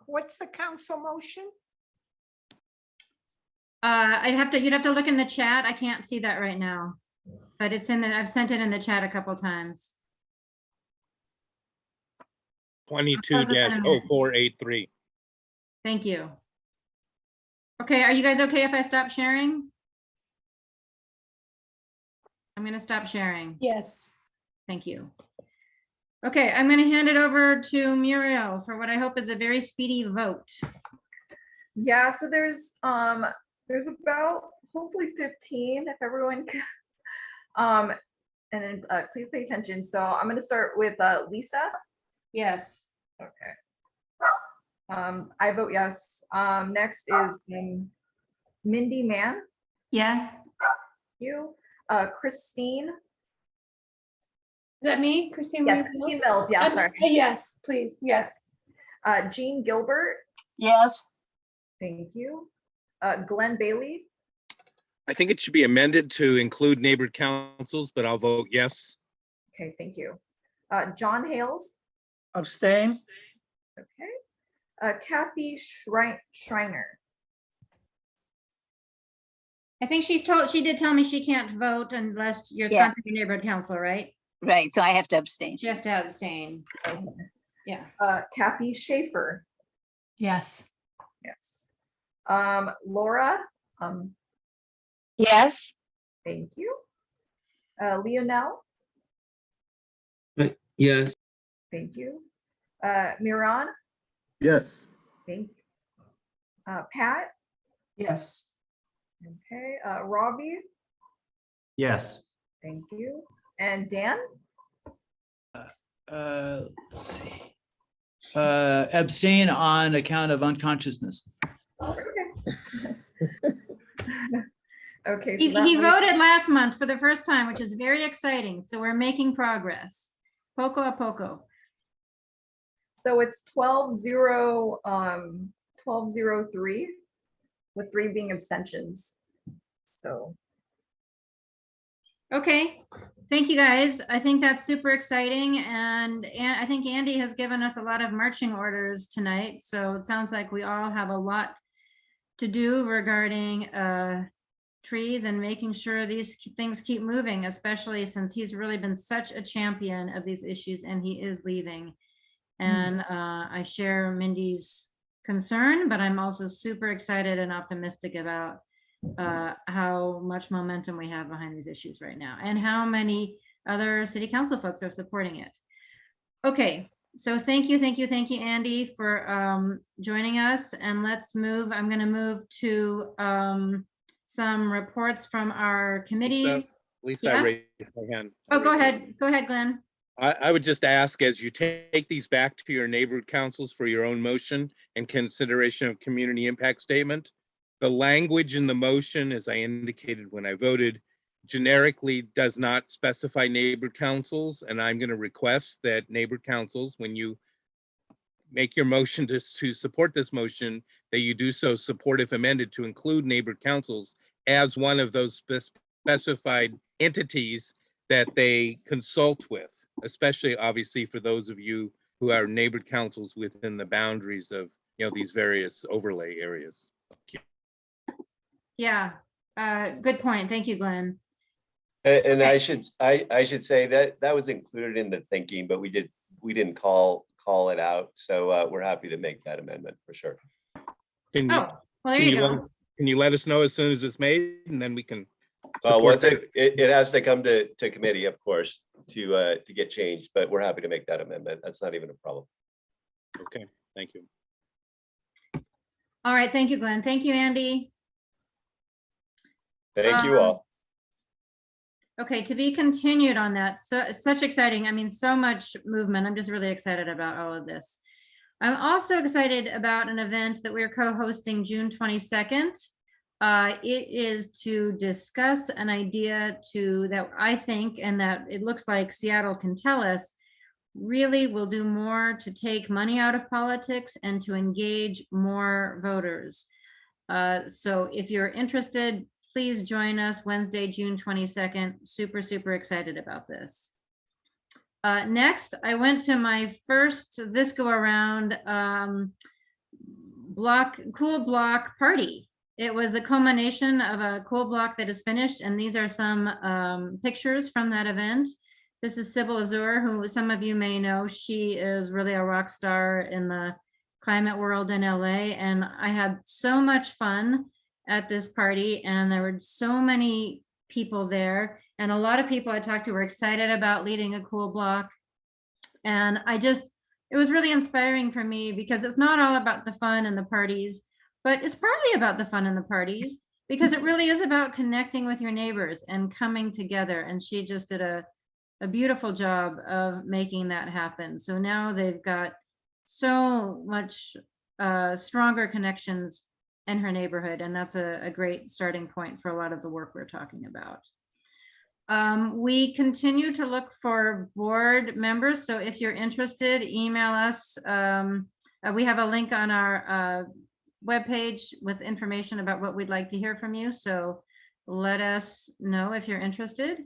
Speaker 7: What's the council motion?
Speaker 1: You'd have to look in the chat. I can't see that right now, but it's in I've sent it in the chat a couple times.
Speaker 6: 22-0483.
Speaker 1: Thank you. Okay, are you guys okay if I stop sharing? I'm going to stop sharing.
Speaker 9: Yes.
Speaker 1: Thank you. Okay, I'm going to hand it over to Muriel for what I hope is a very speedy vote.
Speaker 15: Yeah, so there's about hopefully 15 if everyone can. And then please pay attention. So I'm going to start with Lisa.
Speaker 1: Yes.
Speaker 15: Okay. I vote yes. Next is Mindy Mann.
Speaker 10: Yes.
Speaker 15: You. Christine.
Speaker 9: Is that me, Christine?
Speaker 15: Yes,
Speaker 9: Lee?
Speaker 15: Christine Mills. Yeah, sorry.
Speaker 9: Yes, please. Yes.
Speaker 15: Jean Gilbert.
Speaker 17: Yes.
Speaker 15: Thank you. Glenn Bailey.
Speaker 6: I think it should be amended to include neighbored councils, but I'll vote yes.
Speaker 15: Okay, thank you. John Hales.
Speaker 5: Abstain.
Speaker 15: Okay. Kathy Schreiner.
Speaker 1: I think she did tell me she can't vote unless you're
Speaker 17: Yeah.
Speaker 1: talking to neighborhood council, right?
Speaker 17: Right, so I have to abstain.
Speaker 1: She has to abstain. Yeah.
Speaker 15: Kathy Schaefer.
Speaker 10: Yes.
Speaker 15: Yes. Laura.
Speaker 17: Yes.
Speaker 15: Thank you. Lionel.
Speaker 18: Yes.
Speaker 15: Thank you. Miran.
Speaker 12: Yes.
Speaker 15: Thank you. Pat.
Speaker 18: Yes.
Speaker 15: Okay. Robbie.
Speaker 18: Yes.
Speaker 15: Thank you. And Dan.
Speaker 18: Let's see. Abstain on account of unconsciousness.
Speaker 15: Okay.
Speaker 1: He voted last month for the first time, which is very exciting. So we're making progress. Poco a poco.
Speaker 15: So it's 12-0, 12-0-3, with 3 being abstentions. So.
Speaker 1: Okay, thank you guys. I think that's super exciting. And I think Andy has given us a lot of marching orders tonight. So it sounds like we all have a lot to do regarding trees and making sure these things keep moving, especially since he's really been such a champion of these issues and he is leaving. And I share Mindy's concern, but I'm also super excited and optimistic about how much momentum we have behind these issues right now and how many other city council folks are supporting it. Okay, so thank you, Andy, for joining us. And let's move. I'm going to move to some reports from our committees.
Speaker 6: Lisa,
Speaker 1: Yeah?
Speaker 6: I raised my hand.
Speaker 1: Oh, go ahead, Glenn.
Speaker 6: I would just ask, as you take these back to your neighborhood councils for your own motion and consideration of community impact statement, the language in the motion, as I indicated when I voted, generically does not specify neighborhood councils. And I'm going to request that neighborhood councils, when you make your motion to support this motion, that you do so support if amended to include neighborhood councils as one of those specified entities that they consult with, especially obviously for those of you who are neighborhood councils within the boundaries of these various overlay areas.
Speaker 1: Yeah, good point. Thank you, Glenn.
Speaker 14: And I should say that was included in the thinking, but we didn't call it out. So we're happy to make that amendment for sure.
Speaker 6: Can you let us know as soon as it's made, and then we can
Speaker 14: once it has to come to committee, of course, to get changed, but we're happy to make that amendment. That's not even a problem.
Speaker 6: Okay, thank you.
Speaker 1: All right, thank you, Glenn. Thank you, Andy.
Speaker 14: Thank you all.
Speaker 1: Okay, to be continued on that. So such exciting. I mean, so much movement. I'm just really excited about all of this. I'm also excited about an event that we're co-hosting June 22nd. It is to discuss an idea that I think, and that it looks like Seattle can tell us, really will do more to take money out of politics and to engage more voters. So if you're interested, please join us Wednesday, June 22nd. Super, super excited about this. Next, I went to my first, this go around, cool block party. It was the culmination of a cool block that is finished. And these are some pictures from that event. This is Sybil Azur, who some of you may know. She is really a rock star in the climate world in LA. And I had so much fun at this party, and there were so many people there, and a lot of people I talked to were excited about leading a cool block. And it was really inspiring for me, because it's not all about the fun and the parties, but it's partly about the fun and the parties, because it really is about connecting with your neighbors and coming together. And she just did a beautiful job of making that happen. So now they've got so much stronger connections in her neighborhood, and that's a great starting point for a lot of the work we're talking about. We continue to look for board members, so if you're interested, email us. We have a link on our webpage with information about what we'd like to hear from you, so let us know if you're interested.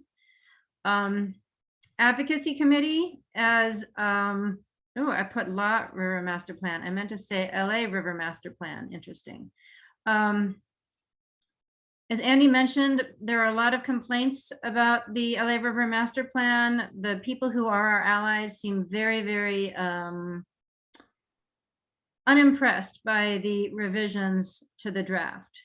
Speaker 1: Advocacy Committee, as I put La River Master Plan. I meant to say LA River Master Plan. Interesting. As Andy mentioned, there are a lot of complaints about the LA River Master Plan. The people who are our allies seem very, very unimpressed by the revisions to the draft.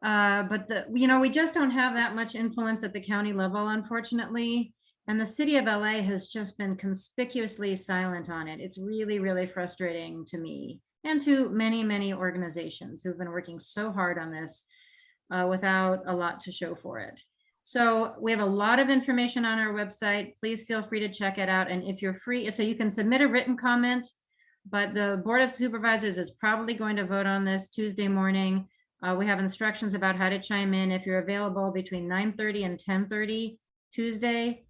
Speaker 1: But we just don't have that much influence at the county level, unfortunately. And the city of LA has just been conspicuously silent on it. It's really, really frustrating to me and to many, many organizations who've been working so hard on this without a lot to show for it. So we have a lot of information on our website. Please feel free to check it out. And if you're free, so you can submit a written comment, but the Board of Supervisors is probably going to vote on this Tuesday morning. We have instructions about how to chime in. If you're available between 9:30 and 10:30 Tuesday,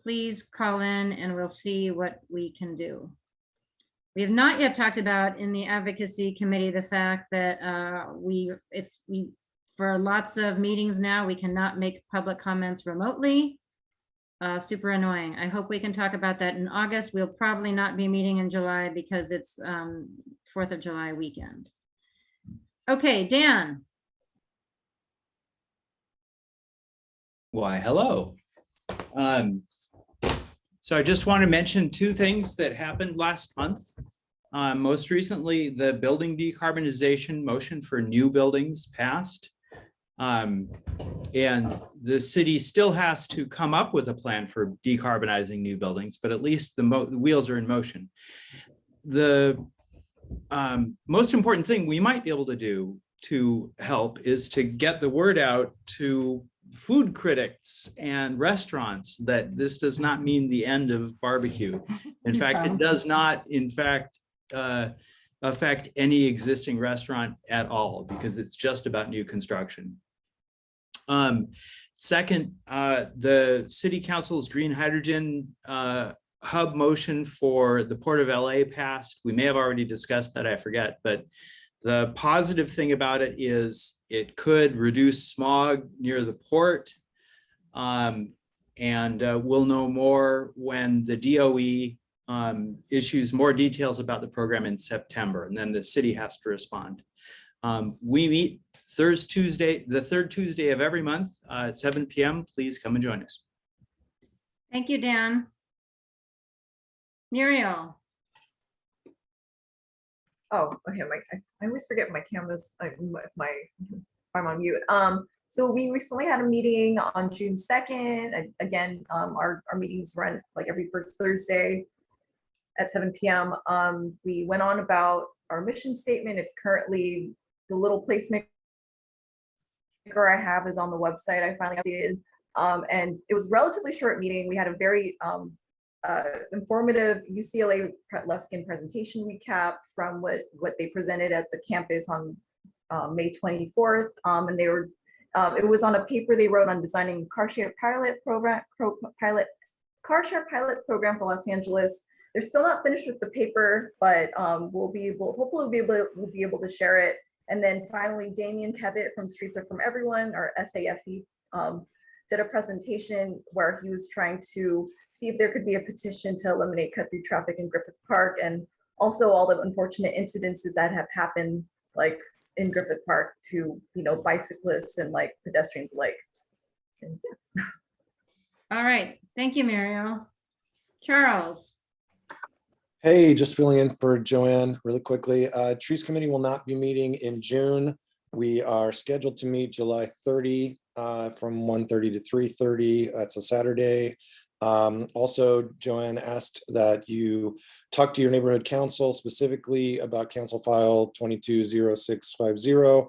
Speaker 1: please call in and we'll see what we can do. We have not yet talked about in the Advocacy Committee the fact that for lots of meetings now, we cannot make public comments remotely. Super annoying. I hope we can talk about that in August. We'll probably not be meeting in July because it's 4th of July weekend. Okay, Dan.
Speaker 18: Why, hello. So I just want to mention two things that happened last month. Most recently, the building decarbonization motion for new buildings passed. And the city still has to come up with a plan for decarbonizing new buildings, but at least the wheels are in motion. The most important thing we might be able to do to help is to get the word out to food critics and restaurants that this does not mean the end of barbecue. In fact, it does not, in fact, affect any existing restaurant at all, because it's just about new construction. Second, the City Council's green hydrogen hub motion for the Port of LA passed. We may have already discussed that, I forget, but the positive thing about it is it could reduce smog near the port. And we'll know more when the DOE issues more details about the program in September, and then the city has to respond. We meet the third Tuesday of every month at 7 p.m. Please come and join us.
Speaker 1: Thank you, Dan. Muriel.
Speaker 15: Oh, okay. I always forget my camera's I'm on mute. So we recently had a meeting on June 2nd. Again, our meetings run like every first Thursday at 7 p.m. We went on about our mission statement. It's currently the little placemaker I have is on the website. I finally updated, and it was a relatively short meeting. We had a very informative UCLA Luskin presentation recap from what they presented at the campus on May 24th, and they were it was on a paper they wrote on designing car share pilot program for Los Angeles. They're still not finished with the paper, but hopefully we'll be able to share it. And then finally, Damien Kevitt from Streets Are From Everyone, or SAFE, did a presentation where he was trying to see if there could be a petition to eliminate cut-through traffic in Griffith Park, and also all the unfortunate incidences that have happened, like in Griffith Park, to bicyclists and like pedestrians alike. And, yeah.
Speaker 1: All right, thank you, Muriel. Charles.
Speaker 11: Hey, just filling in for Joanne really quickly. Trees Committee will not be meeting in June. We are scheduled to meet July 30 from 1:30 to 3:30. That's a Saturday. Also, Joanne asked that you talk to your neighborhood council specifically about Council File 220650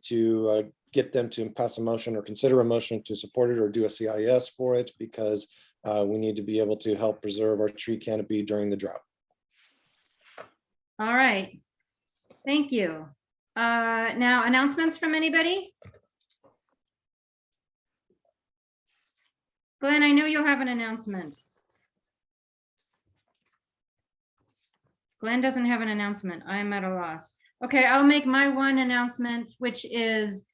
Speaker 11: to get them to pass a motion or consider a motion to support it or do a CIS for it, because we need to be able to help preserve our tree canopy during the drought.
Speaker 1: All right, thank you. Now, announcements from anybody? Glenn, I know you'll have an announcement. Glenn doesn't have an announcement. I'm at a loss. Okay, I'll make my one announcement, which is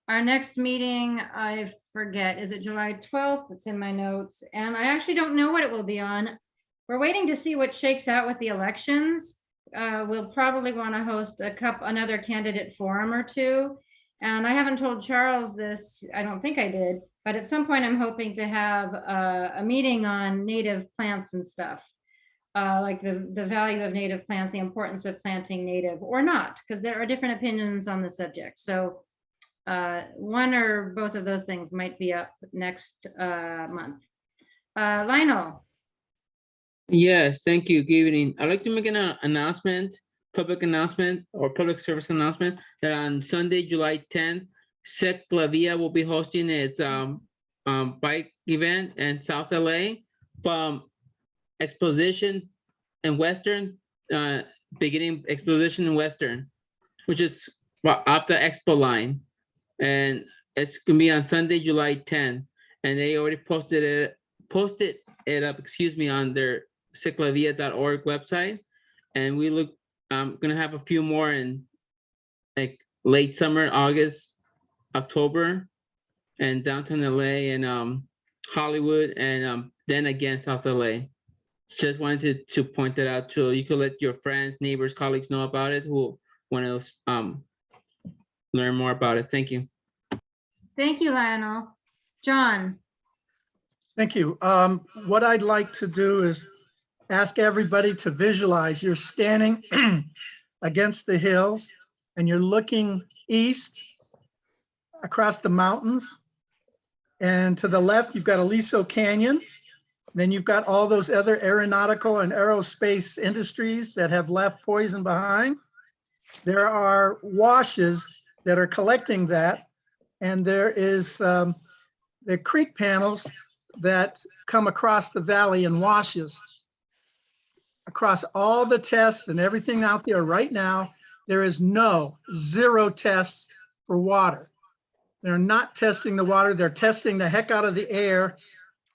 Speaker 1: our next meeting. I forget, is it July 12th? It's in my notes. And I actually don't know what it will be on. We're waiting to see what shakes out with the elections. We'll probably want to host another candidate forum or two. And I haven't told Charles this, I don't think I did, but at some point I'm hoping to have a meeting on native plants and stuff. Like the value of native plants, the importance of planting native or not, because there are different opinions on the subject. So one or both of those things might be up next month. Lionel.
Speaker 17: Yes, thank you. Good evening. I'd like to make an announcement, public announcement or public service announcement that on Sunday, July 10th, Sepulveda will be hosting its bike event in South LA from Exposition in Western, beginning Exposition in Western, which is off the Expo line. And it's gonna be on Sunday, July 10th. And they already posted it up, excuse me, on their sepulveda.org website. And we look, gonna have a few more in like late summer, August, October, and downtown LA and Hollywood, and then again South LA. Just wanted to point that out so you could let your friends, neighbors, colleagues know about it who want to learn more about it. Thank you.
Speaker 1: Thank you, Lionel. John.
Speaker 5: Thank you. What I'd like to do is ask everybody to visualize you're standing against the hills and you're looking east across the mountains. And to the left, you've got Aliso Canyon. Then you've got all those other aeronautical and aerospace industries that have left poison behind. There are washes that are collecting that. And there is the creek panels that come across the valley and washes. Across all the tests and everything out there right now, there is zero tests for water. They're not testing the water. They're testing the heck out of the air,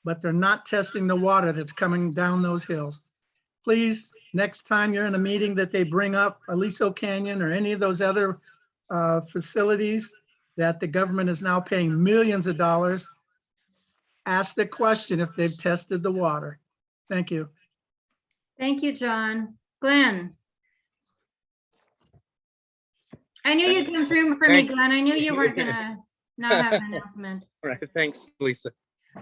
Speaker 5: but they're not testing the water that's coming down those hills. Please, next time you're in a meeting that they bring up Aliso Canyon or any of those other facilities that the government is now paying millions of dollars, ask the question if they've tested the water. Thank you.
Speaker 1: Thank you, John. Glenn. I knew you'd come through for me, Glenn. I knew you weren't gonna not have an announcement.
Speaker 6: All right, thanks, Lisa.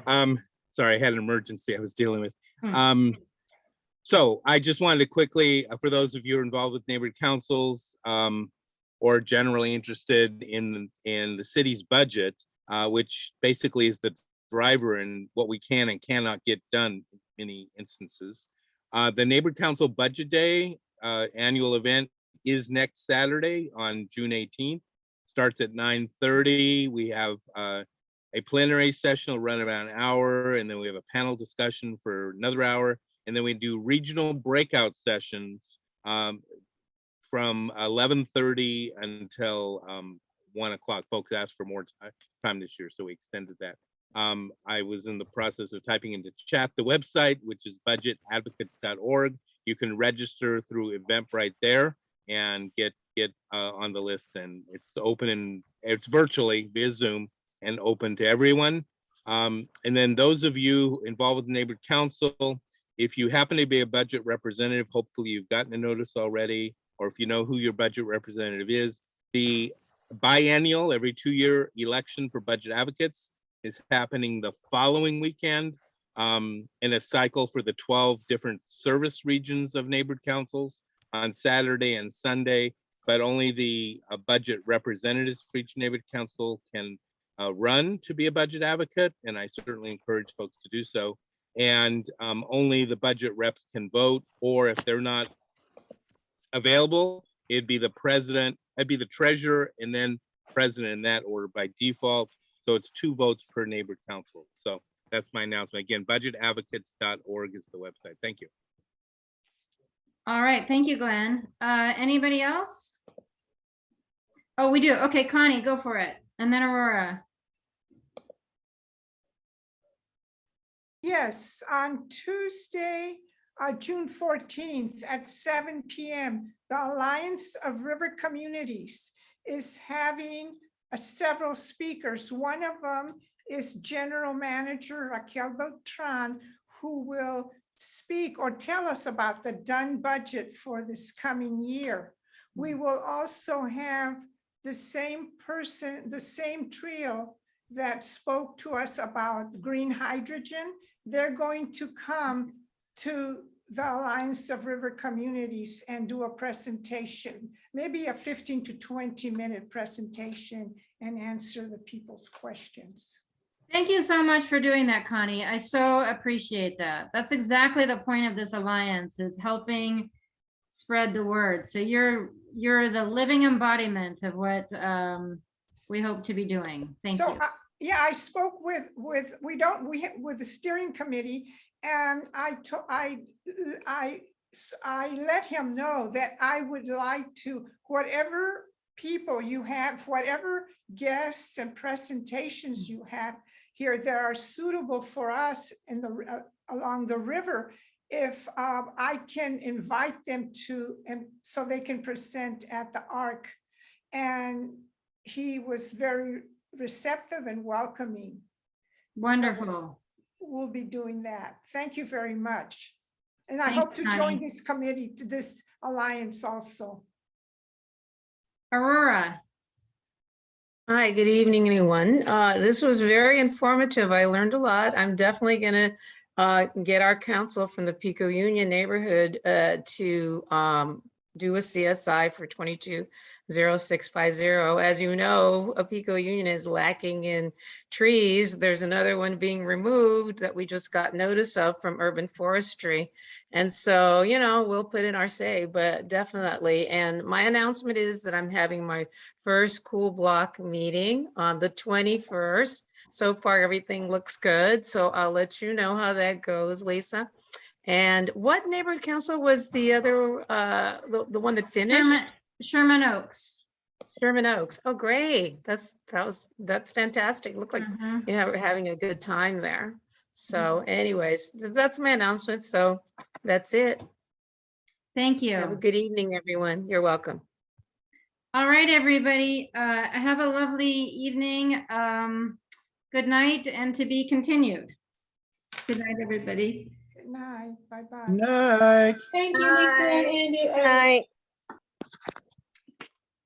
Speaker 6: Sorry, I had an emergency I was dealing with. So I just wanted to quickly, for those of you who are involved with neighborhood councils or generally interested in the city's budget, which basically is the driver in what we can and cannot get done in many instances. The neighborhood council budget day annual event is next Saturday on June 18th. Starts at 9:30. We have a plenary session will run about an hour, and then we have a panel discussion for another hour, and then we do regional breakout sessions from 11:30 until 1 o'clock. Folks asked for more time this year, so we extended that. I was in the process of typing into chat the website, which is budgetadvocates.org. You can register through Eventbrite there and get on the list, and it's open and it's virtually via Zoom and open to everyone. And then those of you involved with the neighborhood council, if you happen to be a budget representative, hopefully you've gotten a notice already, or if you know who your budget representative is, the biennial every 2-year election for budget advocates is happening the following weekend in a cycle for the 12 different service regions of neighborhood councils on Saturday and Sunday, but only the budget representatives for each neighborhood council can run to be a budget advocate, and I certainly encourage folks to do so. And only the budget reps can vote, or if they're not available, it'd be the president, it'd be the treasurer, and then president in that order by default. So it's 2 votes per neighborhood council. So that's my announcement. Again, budgetadvocates.org is the website. Thank you.
Speaker 1: All right, thank you, Glenn. Anybody else? Oh, we do. Okay, Connie, go for it. And then Aurora.
Speaker 7: Yes, on Tuesday, June 14th at 7 p.m., the Alliance of River Communities is having several speakers. One of them is General Manager Raquel Beltran, who will speak or tell us about the done budget for this coming year. We will also have the same person, the same trio that spoke to us about green hydrogen, they're going to come to the Alliance of River Communities and do a presentation, maybe a 15 to 20-minute presentation, and answer the people's questions.
Speaker 1: Thank you so much for doing that, Connie. I so appreciate that. That's exactly the point of this alliance, is helping spread the word. So you're the living embodiment of what we hope to be doing. Thank you.
Speaker 7: Yeah, I spoke with the steering committee, and I let him know that I would like to, whatever people you have, whatever guests and presentations you have here that are suitable for us in the along the river, if I can invite them to, and so they can present at the ARC. And he was very receptive and welcoming.
Speaker 1: Wonderful.
Speaker 7: So we'll be doing that. Thank you very much. And I
Speaker 1: Thanks,
Speaker 7: hope to join
Speaker 1: Connie.
Speaker 7: this committee, to this alliance also.
Speaker 1: Aurora.
Speaker 19: Hi, good evening, everyone. This was very informative. I learned a lot. I'm definitely going to get our council from the Pico Union neighborhood to do a CSI for 220650. As you know, a Pico Union is lacking in trees. There's another one being removed that we just got notice of from urban forestry. And so, you know, we'll put in our say, but definitely. And my announcement is that I'm having my first Cool Block meeting on the 21st. So far, everything looks good. So I'll let you know how that goes, Lisa. And what neighborhood council was the other, the one that finished?
Speaker 1: Sherman Oaks.
Speaker 19: Sherman Oaks. Oh, great. That's fantastic. Looked like you know, we're having a good time there. So anyways, that's my announcement. So that's it.
Speaker 1: Thank you.
Speaker 19: Have a good evening, everyone. You're welcome.
Speaker 1: All right, everybody. Have a lovely evening. Good night, and to be continued.
Speaker 10: Good night, everybody.
Speaker 7: Good night. Bye-bye.
Speaker 5: Night.
Speaker 10: Thank you, Lisa, Andy.
Speaker 19: Good night.